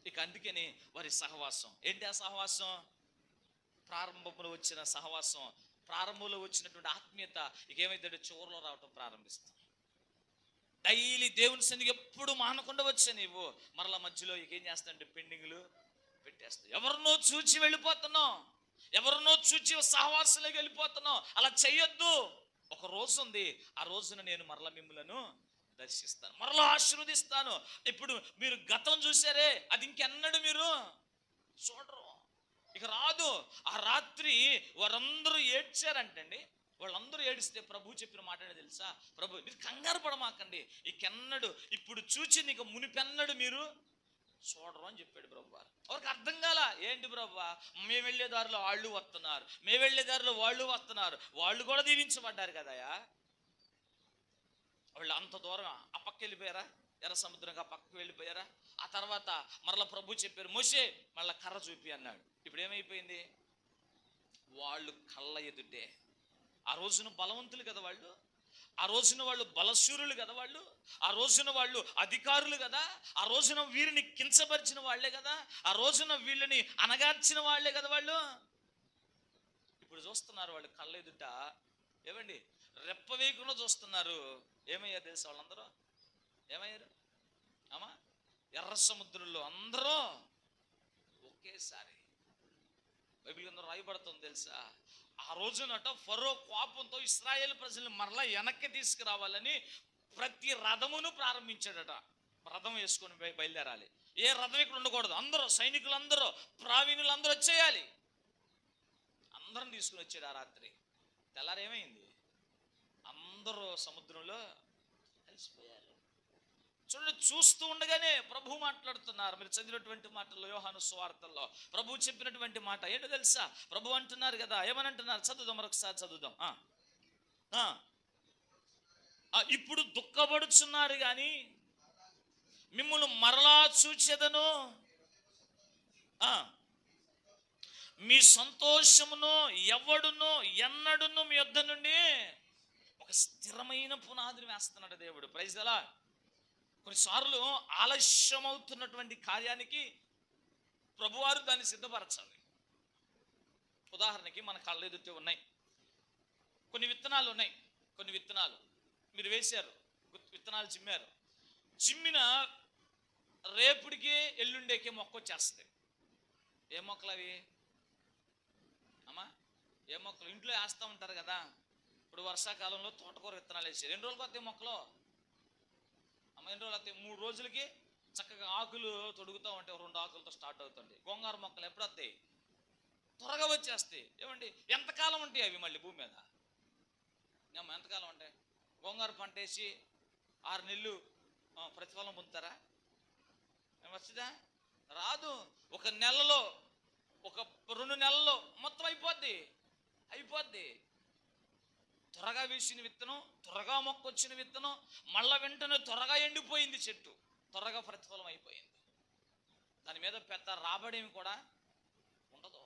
S1: ఇక అందుకని వారి సహవాసం ఏంటి? ఆ సహవాసం ప్రారంభంలో వచ్చిన సహవాసం, ప్రారంభంలో వచ్చినటువంటి ఆత్మీయత ఇక ఏమైతే చివరిలో రావటం ప్రారంభిస్తాం. డైలీ దేవుని సన్నిధికి ఎప్పుడు మానకుండా వచ్చా నీవు మరలా మధ్యలో ఇక ఏం చేస్తానంటే పెండింగ్లు పెట్టేస్తావు. ఎవరినో చూచి వెళ్ళిపోతున్నావు, ఎవరినో చూచి సహవాసంలోకి వెళ్ళిపోతున్నావు. అలా చెయ్యొద్దు. ఒక రోజు ఉంది, ఆ రోజున నేను మరలా మిమ్మలను దర్శిస్తాను, మరలా ఆశీర్వదిస్తాను. ఇప్పుడు మీరు గతం చూసారే, అది ఇంకెన్నడూ మీరు చూడరు, ఇక రాదు. ఆ రాత్రి వారందరూ ఏడ్చారంటండి. వాళ్ళందరూ ఏడిస్తే ప్రభు చెప్పిన మాట ఏంటో తెలుసా? ప్రభు, మీరు కంగారు పడమాకండి, ఇకెన్నడు ఇప్పుడు చూచి నీకు మునిపెన్నడు మీరు చూడరు అని చెప్పాడు ప్రభు వారు. ఎవరికి అర్థం కాల. ఏంటి ప్రభు, మేము వెళ్ళే దారిలో వాళ్ళు వస్తున్నారు, మేము వెళ్ళే దారిలో వాళ్ళు వస్తున్నారు, వాళ్ళు కూడా దీవించబడ్డారు కదయా. వాళ్ళు అంత దూరం ఆ పక్క వెళ్ళిపోయారా, ఎర్ర సముద్రంగా ఆ పక్కకు వెళ్ళిపోయారా. ఆ తర్వాత మరలా ప్రభు చెప్పారు, మోషే మళ్ళీ కర్ర చూపి అన్నాడు. ఇప్పుడు ఏమైపోయింది? వాళ్ళు కళ్ళ ఎదుటే, ఆ రోజున బలవంతులు కదా వాళ్ళు, ఆ రోజున వాళ్ళు బలశూరులు కదా వాళ్ళు, ఆ రోజున వాళ్ళు అధికారులు కదా, ఆ రోజున వీరిని కించపరిచిన వాళ్లే కదా, ఆ రోజున వీళ్ళని అనగార్చిన వాళ్లే కదా వాళ్ళు. ఇప్పుడు చూస్తున్నారు వాళ్ళు కళ్ళ ఎదుట, ఏమండి రెప్ప వేయకుండా చూస్తున్నారు. ఏమయ్యారు తెలుసా? వాళ్ళందరూ ఏమయ్యారు అమ్మా? ఎర్ర సముద్రంలో అందరూ ఒకేసారి. బైబిల్ కింద రాయబడుతుంది తెలుసా? ఆ రోజునట ఫరో కోపంతో ఇశ్రాయేలు ప్రజల్ని మరలా వెనక్కి తీసుకురావాలని ప్రతి రథమును ప్రారంభించాడట. రథం వేసుకొని బయలుదేరాలి. ఏ రథం ఇక్కడ ఉండకూడదు, అందరూ సైనికులందరూ ప్రావీణులందరూ వచ్చేయాలి. అందరం తీసుకుని వచ్చాడు. ఆ రాత్రి తెల్లారేమైంది? అందరూ సముద్రంలో కలిసిపోయారు. చూడండి, చూస్తూ ఉండగానే ప్రభు మాట్లాడుతున్నారు. మీరు చదివినటువంటి మాటల్లో యోహాను సువార్తల్లో ప్రభు చెప్పినటువంటి మాట ఏంటో తెలుసా? ప్రభు అంటున్నారు కదా, ఏమని అంటున్నారు? చదువుదాం, మరొకసారి చదువుదాం. ఇప్పుడు దుఃఖపడుచున్నారు కానీ మిమ్మల్ని మరలా చూచెదను, మీ సంతోషమును ఎవడును ఎన్నడును మీ యొద్ద నుండి ఒక స్థిరమైన పునాదిని వేస్తున్నాడు దేవుడు. Praise the Lord. కొన్నిసార్లు ఆలస్యమవుతున్నటువంటి కార్యానికి ప్రభువారు దాన్ని సిద్ధపరచాలి. ఉదాహరణకి మన కళ్ళ ఎదుటే ఉన్నాయి కొన్ని విత్తనాలు ఉన్నాయి. కొన్ని విత్తనాలు మీరు వేశారు, విత్తనాలు చిమ్మారు. చిమ్మిన రేపుడికి ఎల్లుండేకే మొక్క వచ్చేస్తుంది. ఏ మొక్కలు అవి అమ్మా? ఏ మొక్కలు? ఇంట్లో వేస్తూ ఉంటారు కదా. ఇప్పుడు వర్షాకాలంలో తోటకూర విత్తనాలు వేసారు. ఎన్ని రోజులకు వస్తాయి మొక్కలు అమ్మ? ఎన్ని రోజులు వస్తాయి? 3 రోజులకి చక్కగా ఆకులు తొడుగుతూ ఉంటాయి. 2 ఆకులతో స్టార్ట్ అవుతుంది. గోంగూర మొక్కలు ఎప్పుడు వస్తాయి? త్వరగా వచ్చేస్తాయి. ఏమండి, ఎంతకాలం ఉంటాయి అవి మళ్ళీ భూమి మీద? ఏమో ఎంతకాలం ఉంటాయి? గోంగూర పంట వేసి 6 నెలలు ప్రతిఫలం పొందుతారా? వచ్చిందా? రాదు. 1 నెలలో, ఒక 2 నెలల్లో మొత్తం అయిపోద్ది. త్వరగా వేసిన విత్తనం, త్వరగా మొక్క వచ్చిన విత్తనం మళ్ళా వెంటనే త్వరగా ఎండిపోయింది చెట్టు, త్వరగా ప్రతిఫలం అయిపోయింది. దాని మీద పెద్ద రాబడేమి కూడా ఉండదు.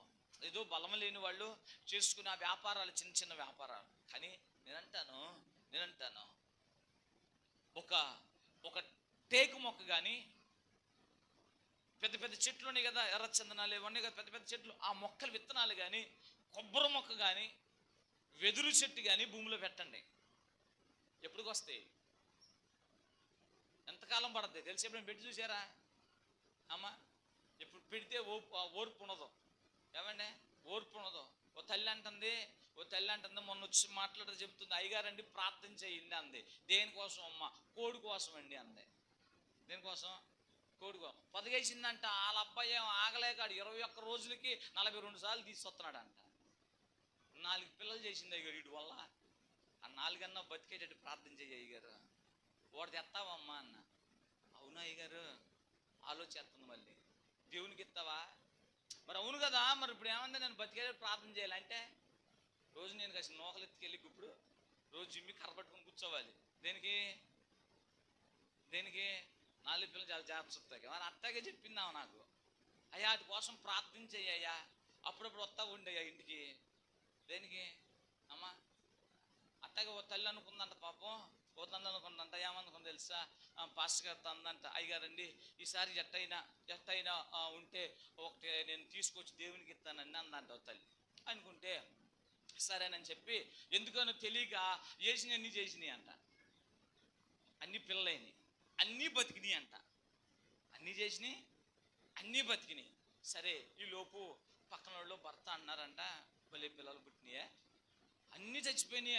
S1: ఏదో బలం లేని వాళ్ళు చేసుకునే ఆ వ్యాపారాలు, చిన్న చిన్న వ్యాపారాలు. కానీ నేనంటాను ఒక టేకు మొక్క కానీ, పెద్ద పెద్ద చెట్లు ఉన్నాయి కదా, ఎర్ర చందనాలు ఇవన్నీ కదా పెద్ద పెద్ద చెట్లు, ఆ మొక్కల విత్తనాలు కానీ, కొబ్బరి మొక్క కానీ, వెదురు చెట్టు కానీ భూమిలో పెట్టండి. ఎప్పటికి వస్తాయి? ఎంతకాలం పడుతుంది తెలిసి? ఎప్పుడైనా పెట్టి చూసారా అమ్మా? ఎప్పుడు పెడితే ఓర్పు ఉండదు. ఏమండి, ఓర్పు ఉండదు. ఓ తల్లి అంటుంది మొన్న వచ్చి మాట్లాడితే చెప్తుంది, అయ్యగారండి ప్రార్థన చేయండి అంది. దేనికోసం అమ్మ? కోడి కోసం అండి అంది. దేనికోసం? కోడి కోసం. పొదగేసిందంట. వాళ్ళ అబ్బాయి ఏం ఆగలేకాడు 21 రోజులకి 42 సార్లు తీసుకొస్తున్నాడంట. 4 పిల్లలు చేసింది అయ్యగారు వీటి వల్ల. ఆ 4 అన్నా బతికేటట్టు ప్రార్థన చేయి అయ్యగారు. వాడు తెస్తావమ్మా అన్న. అవునా అయ్యగారు? ఆలోచిస్తుంది. మళ్ళీ దేవునికి ఇస్తావా? మరి అవును కదా. మరి ఇప్పుడు ఏమంది, నేను బతికేటట్టు ప్రార్థన చేయాలంటే రోజు నేను కాసిన నోకలు ఎత్తుకెళ్ళి ఇప్పుడు రోజు జిమ్మి కర్రపట్టుకుని కూర్చోవాలి. దేనికి? 4 పిల్లలు చాలా జాగ్రత్త వస్తాయి. మరి అత్తగా చెప్పిందావు నాకు, అయ్యా వాటి కోసం ప్రార్థన చెయ్యా, అప్పుడప్పుడు వస్తా ఉండయ్యా ఇంటికి. దేనికి అమ్మా? అత్తగా ఓ తల్లి అనుకుందంట, పాపం ఓ తండ్రి అనుకుందంట. ఏమనుకుంది తెలుసా? పాస్టర్ గారితో అందంట, అయ్యగారండి ఈసారి ఎట్టయినా ఉంటే ఒకటి నేను తీసుకొచ్చి దేవునికి ఇస్తానండి అందంట ఓ తల్లి. అనుకుంటే సరేనని చెప్పి ఎందుకనో తెలియక అన్నీ చేసినాయి అంట. అన్ని పిల్లలైనవి, అన్నీ బతికినాయి అంట. అన్నీ చేసినాయి, అన్నీ బతికినాయి. సరే ఈ లోపు పక్కన వాళ్ళు భర్త అన్నారంట, భలే పిల్లలు పుట్టినాయే, అన్నీ చచ్చిపోయినాయి,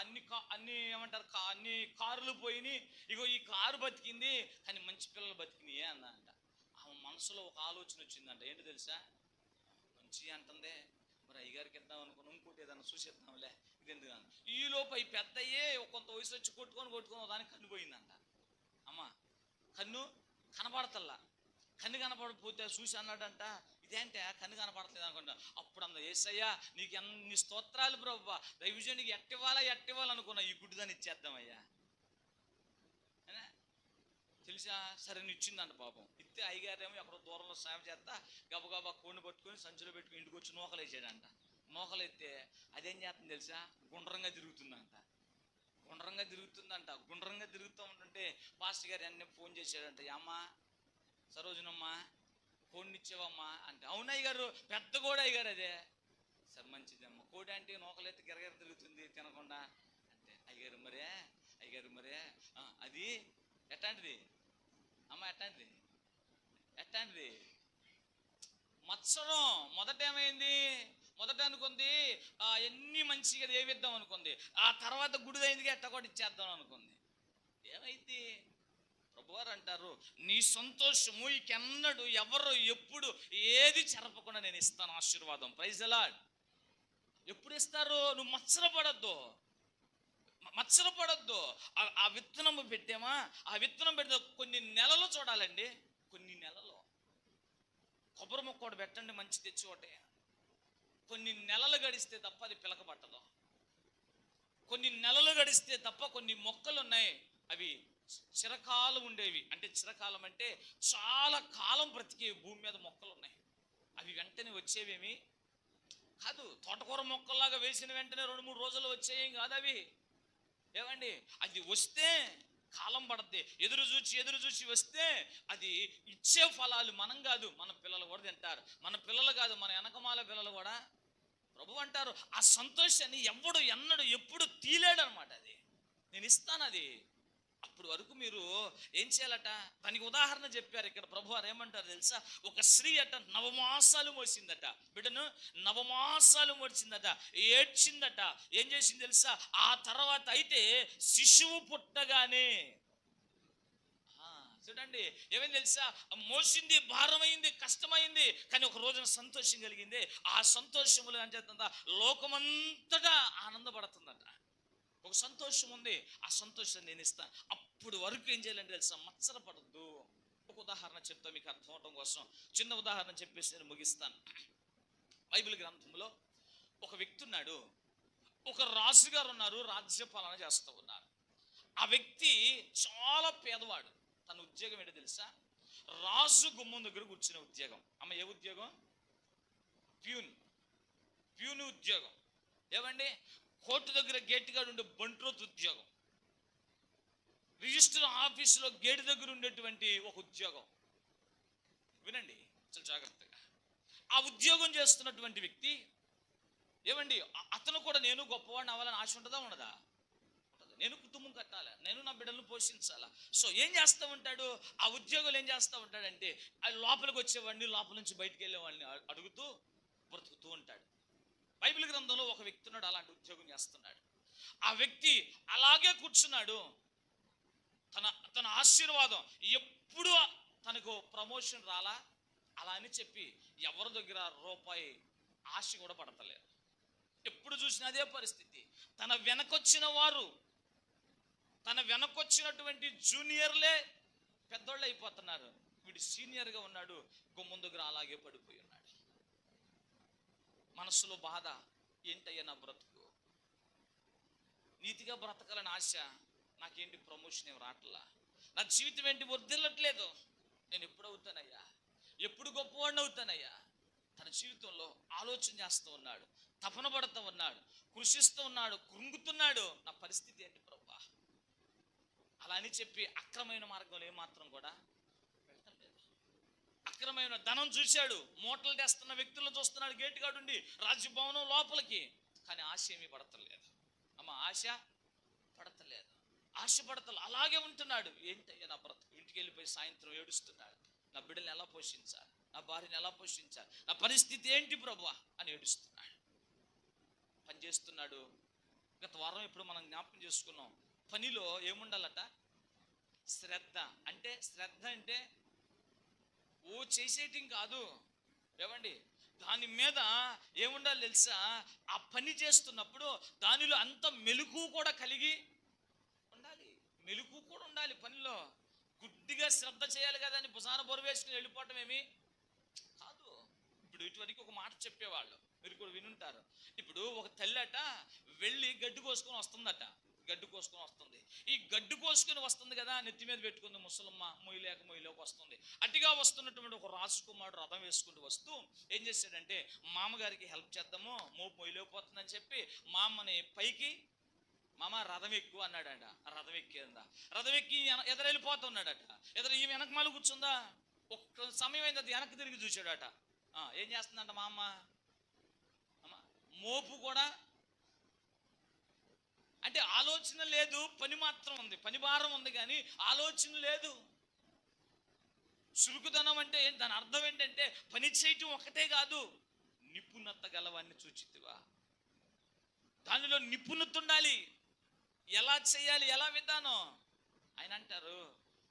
S1: అన్ని ఏమంటారు, అన్ని కారులు పోయినాయి, ఇగో ఈ కారు బతికింది కానీ మంచి పిల్లలు బతికినాయే అన్నారంట. ఆమె మనసులో ఒక ఆలోచన వచ్చిందంట. ఏంటో తెలుసా? మంచి అంటుందే, మరి అయ్యగారికి ఇద్దాం అనుకున్నాం, ఇంకోటి ఏదన్నా చూసేద్దాంలే, ఇది ఎందుకు. ఈ లోపు అవి పెద్దయ్యే కొంత వయసు వచ్చి కొట్టుకొని దానికి కన్ను పోయిందంట. అమ్మ కన్ను కనపడతల్లా, కన్ను కనపడకపోతే చూసి అన్నాడంట, ఇదేంటే కన్ను కనపడట్లేదు అనుకుంటా. అప్పుడు అంద యేసయ్యా నీకు ఎన్ని స్తోత్రాలు ప్రభువా, దైవజనునికి నీకు ఎట్టివ్వాలనుకున్నా, ఈ గుడ్డిదాన్ని ఇచ్చేద్దామయ్యా తెలుసా. సరే ఇచ్చిందంట. పాపం ఇస్తే అయ్యగారేమో ఎక్కడో దూరంలో సేవ చేస్తా గబగబా కోడిని పట్టుకొని సంచిలో పెట్టుకుని ఇంటికి వచ్చి నూకలు వేసాడంట. నూకలు ఎత్తే అదేం చేస్తుంది తెలుసా? గుండ్రంగా తిరుగుతుందంట. గుండ్రంగా తిరుగుతూ ఉంటుంటే పాస్టర్ గారు అన్నీ ఫోన్ చేశాడంట. అమ్మా సరోజనమ్మా కోడిని ఇచ్చేవమ్మా అంటే, అవునయ్య గారు, పెద్ద కోడి అయ్యగారు అదే. సరే మంచిదమ్మా, కోడి అంటే నూకలెత్తి గిరగిర తిరుగుతుంది తినకుండా అంటే, అయ్యగారు మరే అది ఎట్లాంటిది అమ్మ, ఎట్లాంటిది మత్సరం. మొదట అనుకుంది ఎన్ని మంచిగా ఏవిద్దాం అనుకుంది, ఆ తర్వాత గుడిదైందిగా ఎట్ట కూడా ఇచ్చేద్దాం అనుకుంది. ఏమైంది? ప్రభువారు అంటారు, నీ సంతోషము ఇకెన్నడు ఎవరు ఎప్పుడు ఏది చెరపకుండా నేను ఇస్తాను ఆశీర్వాదం. Praise the Lord. ఎప్పుడు ఇస్తారు? నువ్వు మత్సరపడద్దు. ఆ విత్తనం పెట్టామా, ఆ విత్తనం పెట్టిన కొన్ని నెలలు చూడాలండి. కొన్ని నెలలు కొబ్బరి మొక్క ఒకటి పెట్టండి, మంచి తెచ్చి ఒకటి. కొన్ని నెలలు గడిస్తే తప్ప అది పిలక పట్టదు. కొన్ని నెలలు గడిస్తే తప్ప కొన్ని మొక్కలు ఉన్నాయి, అవి చిరకాలం ఉండేవి. అంటే చిరకాలం అంటే చాలా కాలం బ్రతికే భూమి మీద మొక్కలు ఉన్నాయి. అవి వెంటనే వచ్చేవేమి కాదు. తోటకూర మొక్కల్లాగా వేసిన వెంటనే 2-3 రోజులు వచ్చేయం కాదు అవి. ఏమండి, అది వస్తే కాలం పడద్ది. ఎదురు చూచి వస్తే అది ఇచ్చే ఫలాలు మనం కాదు, మన పిల్లలు కూడా తింటారు. మన పిల్లలు కాదు, మన వెనకమాల పిల్లలు కూడా. ప్రభు అంటారు, ఆ సంతోషాన్ని ఎవడు ఎన్నడు ఎప్పుడు తీలేడు అనమాట. అది నేను ఇస్తాను. అది అప్పుడు వరకు మీరు ఏం చేయాలట? దానికి ఉదాహరణ చెప్పారు ఇక్కడ. ప్రభు వారు ఏమంటారు తెలుసా? ఒక స్త్రీ అట 9 మాసాలు మోసిందట, బిడ్డను 9 మాసాలు మోసిందట, ఏడ్చిందట. ఏం చేసింది తెలుసా? ఆ తర్వాత అయితే శిశువు పుట్టగానే చూడండి ఏమైంది తెలుసా? మోసింది, భారమైంది, కష్టమైంది, కానీ ఒక రోజున సంతోషం కలిగింది. ఆ సంతోషములు ఏం చేస్తుందా? లోకమంతటా ఆనందపడుతుందట. ఒక సంతోషం ఉంది, ఆ సంతోషాన్ని నేను ఇస్తాను. అప్పుడు వరకు ఏం చేయాలంటే తెలుసా? మత్సరపడద్దు. ఒక ఉదాహరణ చెప్తా మీకు అర్థం అవడం కోసం. చిన్న ఉదాహరణ చెప్పేసి నేను ముగిస్తాను. బైబిల్ గ్రంథంలో ఒక వ్యక్తి ఉన్నాడు, ఒక రాజుగారు ఉన్నారు, రాజ్యపాలన చేస్తూ ఉన్నారు. ఆ వ్యక్తి చాలా పేదవాడు. తన ఉద్యోగం ఏంటో తెలుసా? రాజు గుమ్మం దగ్గర కూర్చునే ఉద్యోగం. అమ్మ ఏ ఉద్యోగం? ప్యూన్ ఉద్యోగం. ఏమండి, కోర్టు దగ్గర గేట్ గార్డ్ ఉండే బంట్రోత్ ఉద్యోగం, రిజిస్టర్ ఆఫీసులో గేటు దగ్గర ఉండేటువంటి ఒక ఉద్యోగం. వినండి చాలా జాగ్రత్తగా. ఆ ఉద్యోగం చేస్తున్నటువంటి వ్యక్తి ఏమండి, అతను కూడా నేను గొప్పవాడిని అవ్వాలని ఆశ ఉంటుందా ఉండదా? ఉంటుంది. నేను కుటుంబం కట్టాలా, నేను నా బిడ్డలను పోషించాలా. సో ఏం చేస్తూ ఉంటాడు? ఆ ఉద్యోగులు ఏం చేస్తూ ఉంటాడంటే, లోపలికి వచ్చేవాడిని, లోపల నుంచి బయటికి వెళ్ళేవాడిని అడుగుతూ బ్రతుకుతూ ఉంటాడు. బైబిల్ గ్రంథంలో ఒక వ్యక్తి ఉన్నాడు, అలాంటి ఉద్యోగం చేస్తున్నాడు. ఆ వ్యక్తి అలాగే కూర్చున్నాడు. తన ఆశీర్వాదం ఎప్పుడు తనకు ప్రమోషన్ రాలా, అలా అని చెప్పి ఎవరి దగ్గర రూపాయి ఆశ కూడా పడతలేదు. ఎప్పుడు చూసినా అదే పరిస్థితి. తన వెనకొచ్చినటువంటి జూనియర్లే పెద్దోళ్ళు అయిపోతున్నారు. వీడు సీనియర్గా ఉన్నాడు, గుమ్మం దగ్గర అలాగే పడిపోయి ఉన్నాడు. మనసులో బాధ, ఏంటయ్యా నా బ్రతుకు, నీతిగా బ్రతకాలని ఆశ, నాకేంటి ప్రమోషన్ ఏం రావట్లా, నా జీవితం ఏంటి వర్ధిల్లట్లేదు, నేను ఎప్పుడు అవుతానయ్యా, ఎప్పుడు గొప్పవాడిని అవుతానయ్యా. తన జీవితంలో ఆలోచన చేస్తూ ఉన్నాడు, తపన పడుతూ ఉన్నాడు, కృషిస్తూ ఉన్నాడు, కృంగుతున్నాడు. నా పరిస్థితి ఏంటి ప్రభువా? అలా అని చెప్పి అక్రమైన మార్గంలో ఏమాత్రం కూడా వెళ్ళటం లేదు. అక్రమమైన ధనం చూశాడు, మూటలు తెస్తున్న వ్యక్తులను చూస్తున్నాడు, గేటుగాడుండి రాజ్యభవనం లోపలికి. కానీ ఆశ ఏమీ పడతలేదు. అమ్మ ఆశ పడతలేదు, ఆశ పడతలు అలాగే ఉంటున్నాడు. ఏంటయ్యా నా బ్రతుకు? ఇంటికి వెళ్ళిపోయి సాయంత్రం ఏడుస్తున్నాడు. నా బిడ్డల్ని ఎలా పోషించాలి, నా భార్యని ఎలా పోషించాలి, నా పరిస్థితి ఏంటి ప్రభువా అని ఏడుస్తున్నాడు. పని చేస్తున్నాడు. గత వారం ఇప్పుడు మనం జ్ఞాపకం చేసుకున్నాం, పనిలో ఏముండాలట? శ్రద్ధ. అంటే శ్రద్ధ అంటే ఓ చేసేయటం కాదు, ఏమండి, దాని మీద ఏముండాలి తెలుసా? ఆ పని చేస్తున్నప్పుడు దానిలో అంత మెలుకు కూడా కలిగి ఉండాలి. మెలుకు కూడా ఉండాలి పనిలో. గుడ్డిగా శ్రద్ధ చేయాలి కదా అని భుజాన బొరు వేసుకుని వెళ్ళిపోవటం ఏమి కాదు. ఇప్పుడు ఇటువరకు ఒక మాట చెప్పేవాళ్ళు, మీరు కూడా వినుంటారు. ఇప్పుడు ఒక తల్లట వెళ్ళి గడ్డి కోసుకొని వస్తుందట. గడ్డి కోసుకొని వస్తుంది. ఈ గడ్డి కోసుకొని వస్తుంది కదా, నెత్తి మీద పెట్టుకుంది ముసలమ్మ, మొయ్యలేక వస్తుంది. అటుగా వస్తున్నటువంటి ఒక రాజకుమారుడు రథం వేసుకుంటూ వస్తూ ఏం చేశాడంటే, మామగారికి హెల్ప్ చేద్దాము, మోపు మొయ్యలేకపోతుందని చెప్పి మామని పైకి, మామ రథం ఎక్కువ అన్నాడట. రథం ఎక్కిందా, రథం ఎక్కి ఎదురెళ్ళిపోతున్నాడట. ఈ వెనక మళ్ళీ కూర్చుందా. ఒక్క సమయం అయింది, అది వెనక్కి తిరిగి చూశాడట. ఏం చేస్తుందంట మా అమ్మ? మోపు కూడా అంటే ఆలోచన లేదు, పని మాత్రం ఉంది, పని భారం ఉంది, కానీ ఆలోచన లేదు. చురుకుదనం అంటే దాని అర్థం ఏంటంటే పని చేయటం ఒకటే కాదు, నిపుణత గలవాన్ని చూచితివా. దానిలో నిపుణత ఉండాలి. ఎలా చేయాలి, ఎలా విధానం. ఆయన అంటారు,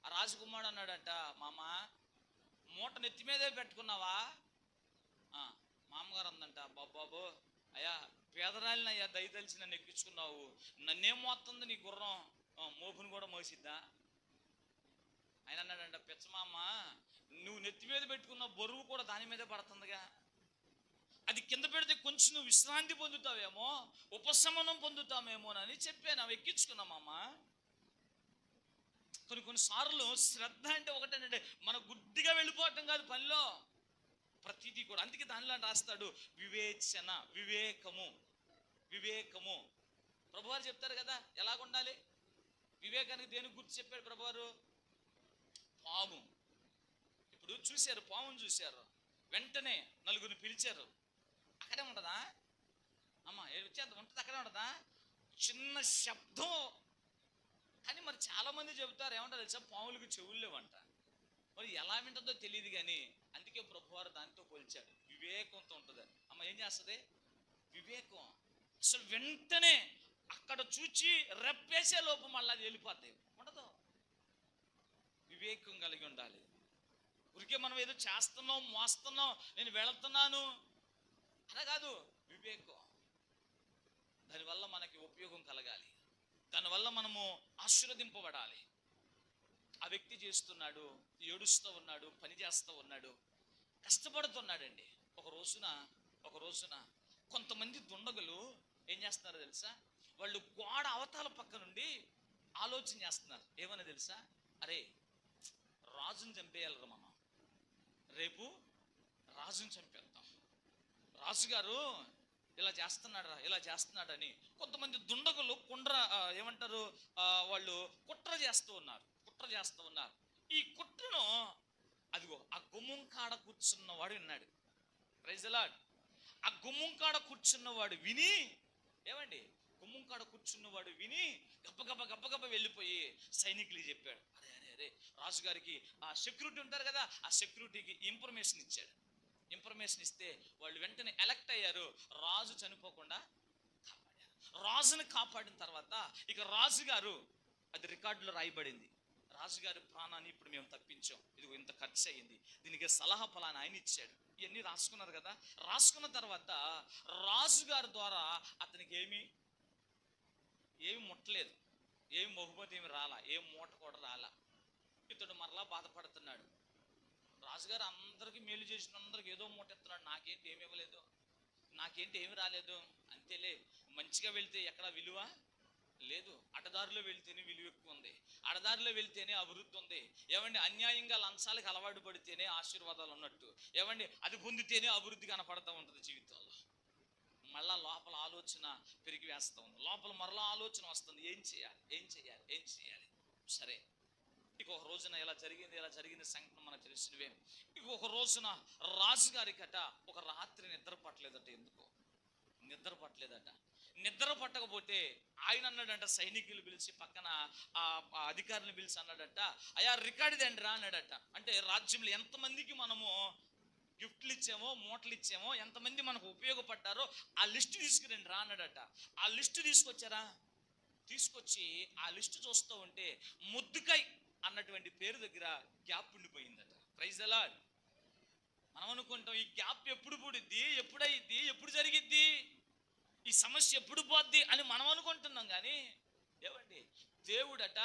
S1: ఆ రాజకుమారుడు అన్నాడంట, మామ మూట నెత్తి మీదే పెట్టుకున్నావా? మామగారు అందంట, బాబాబు అయ్యా పేదరాలిని అయ్యా దయతలిచి నన్ను ఎక్కించుకున్నావు, నన్నేం మోస్తుంది నీ గుర్రం, మోపుని కూడా మోసిద్దా? ఆయన అన్నాడంట, పిచ్చమామ నువ్వు నెత్తి మీద పెట్టుకున్న బరువు కూడా దాని మీదే పడుతుందిగా, అది కింద పెడితే కొంచెం నువ్వు విశ్రాంతి పొందుతావేమో, ఉపశమనం పొందుతామేమోనని చెప్పాను, అవి ఎక్కించుకున్నామమ్మ. కొన్నిసార్లు శ్రద్ధ అంటే ఒకటేనంటే మన గుడ్డిగా వెళ్ళిపోవటం కాదు పనిలో, ప్రతిదీ కూడా. అందుకే దానిలో రాస్తాడు వివేచన, వివేకము. వివేకము ప్రభువారు చెప్తారు కదా ఎలాగుండాలి. వివేకానికి దేనికి గుర్తు చెప్పాడు ప్రభువారు? పాము. ఇప్పుడు చూశారు, పామును చూశారు, వెంటనే నలుగురిని పిలిచారు. అక్కడే ఉంటుందా అమ్మ? వచ్చేది ఉంటుంది, అక్కడే ఉంటుందా? చిన్న శబ్దం. కానీ మరి చాలా మంది చెబుతారు ఏమంటారు తెలుసా, పాములకు చెవులు లేవంట. మరి ఎలా వింటుందో తెలియదు, కానీ అందుకే ప్రభువారు దానితో పోల్చాడు. వివేకంతో ఉంటుంది అమ్మ. ఏం చేస్తుంది వివేకం? అసలు వెంటనే అక్కడ చూచి రెప్పేసే లోపు మళ్ళీ అది వెళ్ళిపోతాయి, ఉండదు. వివేకం కలిగి ఉండాలి. ఊరికే మనం ఏదో చేస్తున్నాం, మోస్తున్నాం, నేను వెళుతున్నాను అలా కాదు. వివేకం, దానివల్ల మనకి ఉపయోగం కలగాలి, దానివల్ల మనము ఆశీర్వదింపబడాలి. ఆ వ్యక్తి చేస్తున్నాడు, ఏడుస్తూ ఉన్నాడు, పని చేస్తూ ఉన్నాడు, కష్టపడుతున్నాడండి. ఒక రోజున కొంతమంది దుండగులు ఏం చేస్తున్నారో తెలుసా? వాళ్ళు గోడ అవతల పక్క నుండి ఆలోచన చేస్తున్నారు. ఏమన్నా తెలుసా? అరే రాజుని చంపేయాలరా మనం, రేపు రాజుని చంపేద్దాం, రాజుగారు ఇలా చేస్తున్నాడని కొంతమంది దుండగులు ఏమంటారు, వాళ్ళు కుట్ర చేస్తూ ఉన్నారు. ఈ కుట్రను అదిగో ఆ గుమ్మం కాడ కూర్చున్నవాడు విన్నాడు. Praise the Lord. ఆ గుమ్మం కాడ కూర్చున్నవాడు విని, ఏమండి, గుమ్మం కాడ కూర్చున్నవాడు విని గబ్బగబ్బ వెళ్ళిపోయి సైనికులు చెప్పాడు, అరే రాజుగారికి ఆ సెక్యూరిటీ ఉంటారు కదా, ఆ సెక్యూరిటీకి ఇన్ఫర్మేషన్ ఇచ్చాడు. ఇన్ఫర్మేషన్ ఇస్తే వాళ్ళు వెంటనే ఎలక్ట్ అయ్యారు, రాజు చనిపోకుండా కాపాడారు. రాజుని కాపాడిన తర్వాత ఇక రాజుగారు, అది రికార్డులో రాయబడింది, రాజుగారి ప్రాణాన్ని ఇప్పుడు మేము తప్పించాం, ఇదిగో ఇంత ఖర్చు అయ్యింది, దీనికి సలహా ఫలానా ఆయన ఇచ్చాడు. ఇవన్నీ రాసుకున్నారు కదా. రాసుకున్న తర్వాత రాజుగారి ద్వారా అతనికి ఏమి ముట్టలేదు, ఏమి బహుమతి ఏమి రాలా, ఏం మూట కూడా రాలా. ఇతడు మరలా బాధపడుతున్నాడు. రాజుగారు అందరికీ మేలు చేసిన అందరికి ఏదో మూట ఎత్తున్నాడు, నాకేంటి ఏమి ఇవ్వలేదు, నాకేంటి ఏమి రాలేదు. అంతేలే, మంచిగా వెళ్తే ఎక్కడ విలువ లేదు, అడ్డదారిలో వెళ్తేనే విలువ ఎక్కువ ఉంది, అడ్డదారిలో వెళ్తేనే అభివృద్ధి ఉంది. ఏమండి, అన్యాయంగా లంచాలకు అలవాటు పడితేనే ఆశీర్వాదాలు ఉన్నట్టు. ఏమండి, అది పొందితేనే అభివృద్ధి కనపడతా ఉంటుంది జీవితంలో. మళ్ళా లోపల ఆలోచన పెరిగి వేస్తూ ఉంది, లోపల మరలా ఆలోచన వస్తుంది, ఏం చేయాలి. సరే ఇక ఒక రోజున ఇలా జరిగిన సంఘటన మనకు తెలిసినవే. ఇక ఒక రోజున రాజుగారికట ఒక రాత్రి నిద్ర పట్టలేదట. ఎందుకో నిద్ర పట్టలేదట. నిద్ర పట్టకపోతే ఆయన అన్నాడంట, సైనికులు పిలిచి పక్కన ఆ అధికారిని పిలిచి అన్నాడట, అయ్యా రికార్డు తండ్రా అన్నాడట. అంటే రాజ్యంలో ఎంతమందికి మనము గిఫ్ట్లు ఇచ్చామో, మూటలు ఇచ్చామో, ఎంతమంది మనకు ఉపయోగపడ్డారో ఆ లిస్టు తీసుకురండి రా అన్నాడట. ఆ లిస్టు తీసుకొచ్చారా? తీసుకొచ్చి ఆ లిస్టు చూస్తూ ఉంటే ముద్దుకై అన్నటువంటి పేరు దగ్గర గ్యాప్ ఉండిపోయిందట. Praise the Lord. మనం అనుకుంటాం ఈ గ్యాప్ ఎప్పుడు పుడిద్ది, ఎప్పుడైద్ది, ఎప్పుడు జరిగిద్ది, ఈ సమస్య ఎప్పుడు పోద్ది అని మనం అనుకుంటున్నాం. కానీ ఏమండి, దేవుడట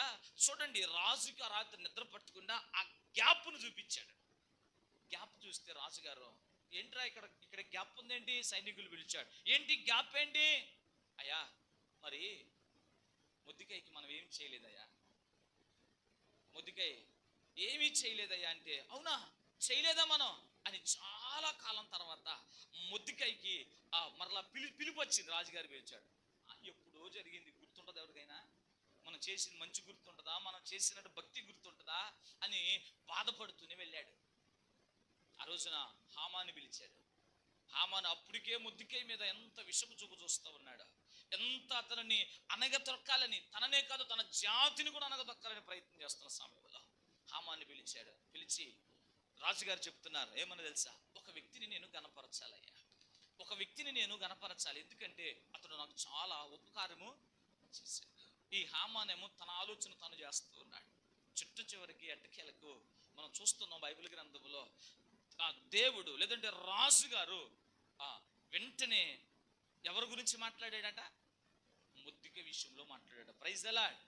S1: చూడండి, రాజుకి ఆ రాత్రి నిద్ర పట్టకుండా ఆ గ్యాప్ను చూపించాడు. గ్యాప్ చూస్తే రాజుగారు, ఏంట్రా ఇక్కడ గ్యాప్ ఉందేంటి? సైనికులు పిలిచాడు. ఏంటి గ్యాప్ ఏంటి? అయ్యా మరి ముద్దుకైకి మనం ఏం చేయలేదయ్యా, ముద్దుకై ఏమీ చేయలేదయ్యా అంటే, అవునా చేయలేదా మనం అని చాలా కాలం తర్వాత ముద్దుకైకి మరలా పిలుపు వచ్చింది. రాజుగారు పిలిచాడు. ఎప్పుడో జరిగింది, గుర్తుంటుందా ఎవరికైనా? మనం చేసిన మంచి గుర్తుంటుందా, మనం చేసినట్టు భక్తి గుర్తుంటుందా అని బాధపడుతూనే వెళ్ళాడు. ఆ రోజున హామాను పిలిచాడు. హామాను అప్పటికే ముద్దుకై మీద ఎంత విషపు చూపు చూస్తూ ఉన్నాడు, ఎంత అతనిని అనగతొక్కాలని, తననే కాదు తన జాతిని కూడా అనగతొక్కాలని ప్రయత్నం చేస్తున్న సమయంలో హామాను పిలిచాడు. పిలిచి రాజుగారు చెప్తున్నారు, ఏమని తెలుసా? ఒక వ్యక్తిని నేను గణపరచాలయ్యా, ఒక వ్యక్తిని నేను గణపరచాలి, ఎందుకంటే అతడు నాకు చాలా ఉపకారము చేశాడు. ఈ హామానేమో తన ఆలోచన తను చేస్తూ ఉన్నాడు. చుట్టు చివరికి ఎట్టకేలకు మనం చూస్తున్నాం బైబిల్ గ్రంథంలో, ఆ దేవుడు లేదంటే రాజుగారు వెంటనే ఎవరి గురించి మాట్లాడాడట? ముద్దుక విషయంలో మాట్లాడాడు. Praise the lord.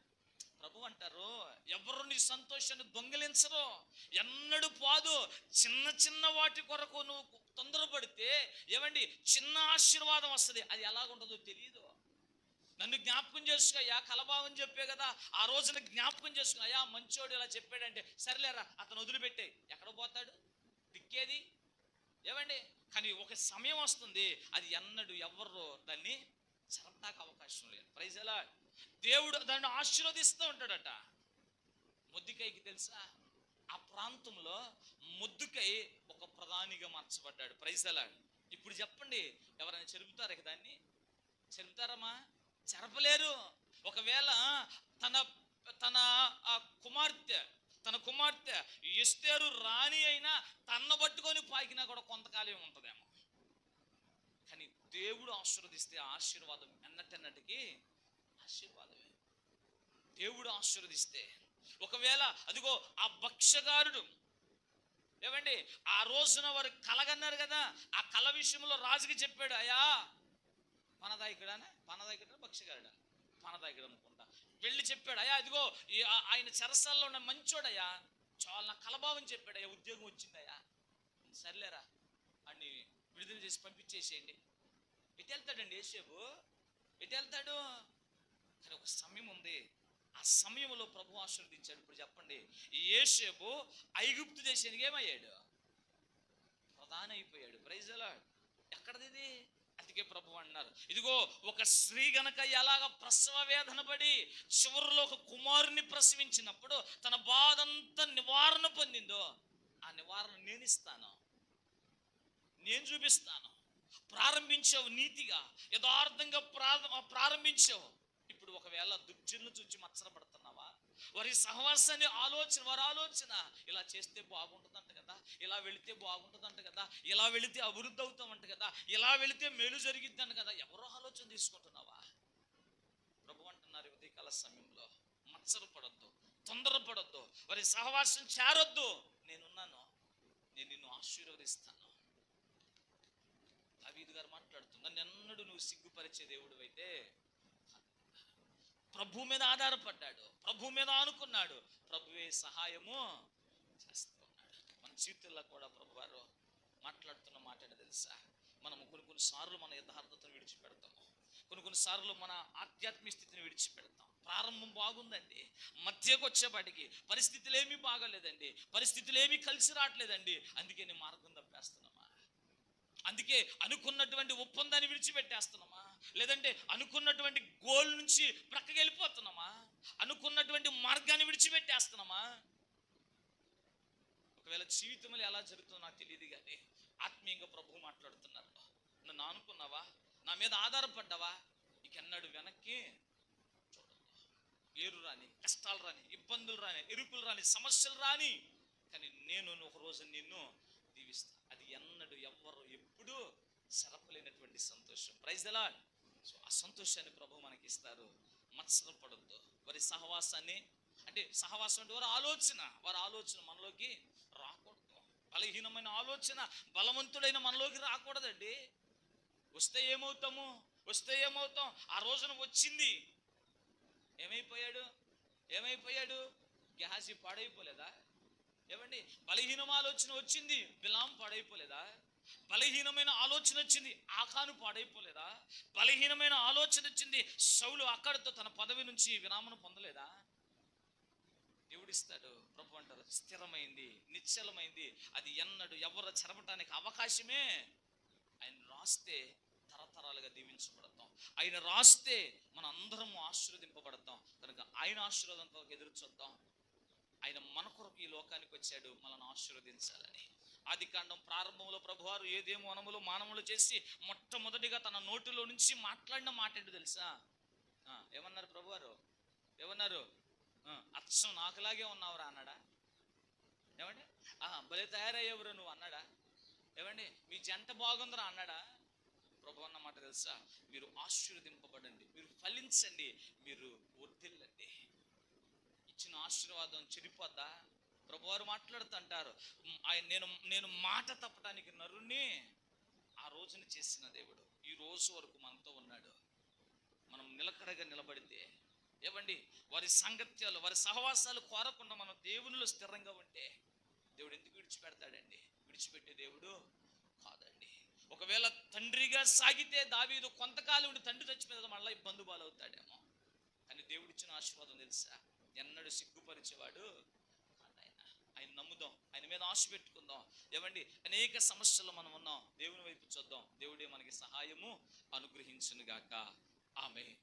S1: ప్రభు అంటారు, ఎవరు నీ సంతోషాన్ని దొంగిలించరు, ఎన్నడూ పోదు. చిన్న చిన్న వాటి కొరకు నువ్వు తొందరపడితే ఏమండి, చిన్న ఆశీర్వాదం వస్తుంది. అది ఎలాగుంటుందో తెలియదు. నన్ను జ్ఞాపకం చేసుకోయ్యా, కలభావం చెప్పే కదా, ఆ రోజున జ్ఞాపకం చేసుకుని, అయ్యా మంచోడు ఇలా చెప్పాడంటే సరేలేరా అతను వదిలిపెట్టే, ఎక్కడ పోతాడు? దిక్కేది ఏమండి? కానీ ఒక సమయం వస్తుంది, అది ఎన్నడూ ఎవరు దాన్ని చెరపడానికి అవకాశం లేదు. Praise the Lord. దేవుడు దాన్ని ఆశీర్వదిస్తూ ఉంటాడట. ముద్దుకైకి తెలుసా, ఆ ప్రాంతంలో ముద్దుకై ఒక ప్రధానిగా మార్చబడ్డాడు. Praise the lord. ఇప్పుడు చెప్పండి, ఎవరైనా చెరుపుతారా? దాన్ని చెరుపుతారమ్మా? చెరపలేరు. ఒకవేళ తన కుమార్తె ఎస్తేరు రాణి అయినా తన్ను పట్టుకొని పాకినా కూడా కొంతకాలం ఉంటుందేమో. కానీ దేవుడు ఆశీర్వదిస్తే ఆశీర్వాదం ఎన్నటెన్నటికి ఆశీర్వాదమే. దేవుడు ఆశీర్వదిస్తే, ఒకవేళ అదిగో ఆ భక్ష్యగారుడు ఏమండి, ఆ రోజున వారు కలగన్నారు కదా, ఆ కల విషయంలో రాజుకి చెప్పాడు, అయ్యా పనదాయికుడా భక్ష్యగారుడా, పనదాయికుడు అనుకుంటా, వెళ్ళి చెప్పాడు, అయ్యా ఇదిగో ఆయన చెరసాల్లో ఉన్న మంచోడయ్యా, చాలా నా కలభావం చెప్పాడు, అయ్యా ఉద్యోగం వచ్చిందయ్యా, సర్లేరా అని విడుదల చేసి పంపించేసేయండి. ఎటు వెళ్తాడండి యేసేపు? ఎటు వెళ్తాడు? కానీ ఒక సమయం ఉంది, ఆ సమయంలో ప్రభు ఆశీర్వదించాడు. ఇప్పుడు చెప్పండి, యేసేపు ఐగుప్తు దేశానికి ఏమయ్యాడు? ప్రధాని అయిపోయాడు. Praise the Lord. ఎక్కడది? అందుకే ప్రభు అన్నారు, ఇదిగో ఒక స్త్రీ గనక ఎలాగ ప్రసవ వేదన పడి చివరిలో ఒక కుమారుని ప్రసవించినప్పుడు తన బాధంతా నివారణ పొందిందో, ఆ నివారణ నేను ఇస్తాను, నేను చూపిస్తాను. ప్రారంభించావు నీతిగా, యథార్థంగా ప్రారంభించావు. ఇప్పుడు ఒకవేళ దుర్జనులు చూచి మత్సరపడుతున్నావా? వారి సహవాసాన్ని వారి ఆలోచన ఇలా చేస్తే బాగుంటుందంట కదా, ఇలా వెళితే బాగుంటుందంట కదా, ఇలా వెళితే అభివృద్ధి అవుతామంట కదా, ఇలా వెళితే మేలు జరిగిద్దంట కదా, ఎవరో ఆలోచన తీసుకుంటున్నావా? ప్రభు అంటున్నారు, ఉదయకాల సమయంలో మత్సరపడొద్దు, తొందరపడొద్దు, వారి సహవాసం చేరొద్దు. నేనున్నాను, నేను నిన్ను ఆశీర్వదిస్తాను. దావీదు గారు మాట్లాడుతున్నా, నన్నెన్నడూ నువ్వు సిగ్గుపరిచే దేవుడు అయితే. ప్రభు మీద ఆధారపడ్డాడు, ప్రభు మీద ఆనుకున్నాడు, ప్రభువే సహాయము చేస్తూ ఉన్నాడు. మన జీవితంలో కూడా ప్రభు వారు మాట్లాడుతున్న మాట తెలుసా, మనము కొన్ని సార్లు మన యథార్థతను విడిచిపెడతాము, కొన్ని సార్లు మన ఆధ్యాత్మిక స్థితిని విడిచిపెడతాం. ప్రారంభం బాగుందండి, మధ్యకు వచ్చేపాటికి పరిస్థితులు ఏమీ బాగలేదండి, పరిస్థితులు ఏమీ కలిసి రావట్లేదండి, అందుకే నేను మార్గం తప్పేస్తున్నామా? అందుకే అనుకున్నటువంటి ఒప్పందాన్ని విడిచిపెట్టేస్తున్నామా? లేదంటే అనుకున్నటువంటి గోల్ నుంచి ప్రక్కకి వెళ్ళిపోతున్నామా? అనుకున్నటువంటి మార్గాన్ని విడిచిపెట్టేస్తున్నామా? ఒకవేళ జీవితంలో ఎలా జరుగుతుందో నాకు తెలియదు, కానీ ఆత్మీయంగా ప్రభువు మాట్లాడుతున్నారు. నన్ను ఆనుకున్నావా, నా మీద ఆధారపడ్డావా, ఇకెన్నడు వెనక్కి చూడదు. ఏరు రాని, కష్టాలు రాని, ఇబ్బందులు రాని, ఇరుకులు రాని, సమస్యలు రాని, కానీ నేను ఒక రోజు నిన్ను దీవిస్తా. అది ఎన్నడు ఎవ్వరు ఎప్పుడూ సరపలేనటువంటి సంతోషం. Praise the lord. సో ఆ సంతోషాన్ని ప్రభు మనకి ఇస్తారు. మత్సరం పడొద్దు. వారి సహవాసాన్ని, అంటే సహవాసం అంటే వారి ఆలోచన మనలోకి రాకూడదు. బలహీనమైన ఆలోచన బలవంతుడైన మనలోకి రాకూడదండి. వస్తే ఏమవుతాం? ఆ రోజున వచ్చింది, ఏమైపోయాడు? గెహాజీ పాడైపోలేదా? ఏమండి, బలహీనం ఆలోచన వచ్చింది, బిలాం పాడైపోలేదా? బలహీనమైన ఆలోచన వచ్చింది, ఆకాను పాడైపోలేదా? బలహీనమైన ఆలోచన వచ్చింది, సౌలు అక్కడితో తన పదవి నుంచి విరామను పొందలేదా? దేవుడిస్తాడు. ప్రభు అంటారు స్థిరమైంది, నిశ్చలమైంది, అది ఎన్నడు ఎవరు చెరపటానికి అవకాశమే. ఆయన రాస్తే తరతరాలుగా దీవించబడతాం. ఆయన రాస్తే మన అందరం ఆశీర్వదింపబడతాం. కనుక ఆయన ఆశీర్వాదంతో ఎదురు చూద్దాం. ఆయన మన కొరకు ఈ లోకానికి వచ్చాడు, మనల్ని ఆశీర్వదించాలని. ఆదికాండం ప్రారంభంలో ప్రభువారు ఏదేమో వనములు మానవులు చేసి మొట్టమొదటిగా తన నోటిలో నుంచి మాట్లాడిన మాట ఏంటో తెలుసా? ఏమన్నారు ప్రభువారు? ఏమన్నారు? అచ్చం నాకులాగే ఉన్నావురా అన్నాడా? ఏమండి, భలే తయారయ్యేవరు నువ్వు అన్నాడా? ఏమండి, మీ జంట బాగుందిరా అన్నాడా? ప్రభు అన్న మాట తెలుసా? మీరు ఆశీర్వదింపబడండి, మీరు ఫలించండి, మీరు వర్ధిల్లండి. ఇచ్చిన ఆశీర్వాదం చెడిపోద్దా? ప్రభువారు మాట్లాడుతుంటారు, నేను మాట తప్పడానికి నరుణ్ణి ఆ రోజున చేసిన దేవుడు ఈ రోజు వరకు మనతో ఉన్నాడు. మనం నిలకడగా నిలబడితే, ఏమండి, వారి సాంగత్యాలు, వారి సహవాసాలు కోరకుండా మనం దేవునిలో స్థిరంగా ఉంటే దేవుడు ఎందుకు విడిచిపెడతాడండి? విడిచిపెట్టే దేవుడు కాదండి. ఒకవేళ తండ్రిగా సాగితే దావీదు కొంతకాలం ఉండి తండ్రి చచ్చిపోతే మళ్ళీ ఇబ్బంది పాలవుతాడేమో, కానీ దేవుడిచ్చిన ఆశీర్వాదం తెలుసా? ఎన్నడూ సిగ్గుపరిచేవాడు ఆయన నమ్ముదాం, ఆయన మీద ఆశ పెట్టుకుందాం. ఏమండి, అనేక సమస్యలు మనం ఉన్నాం, దేవుని వైపు చూద్దాం. దేవుడే మనకి సహాయము అనుగ్రహించును గాక. ఆమేన్.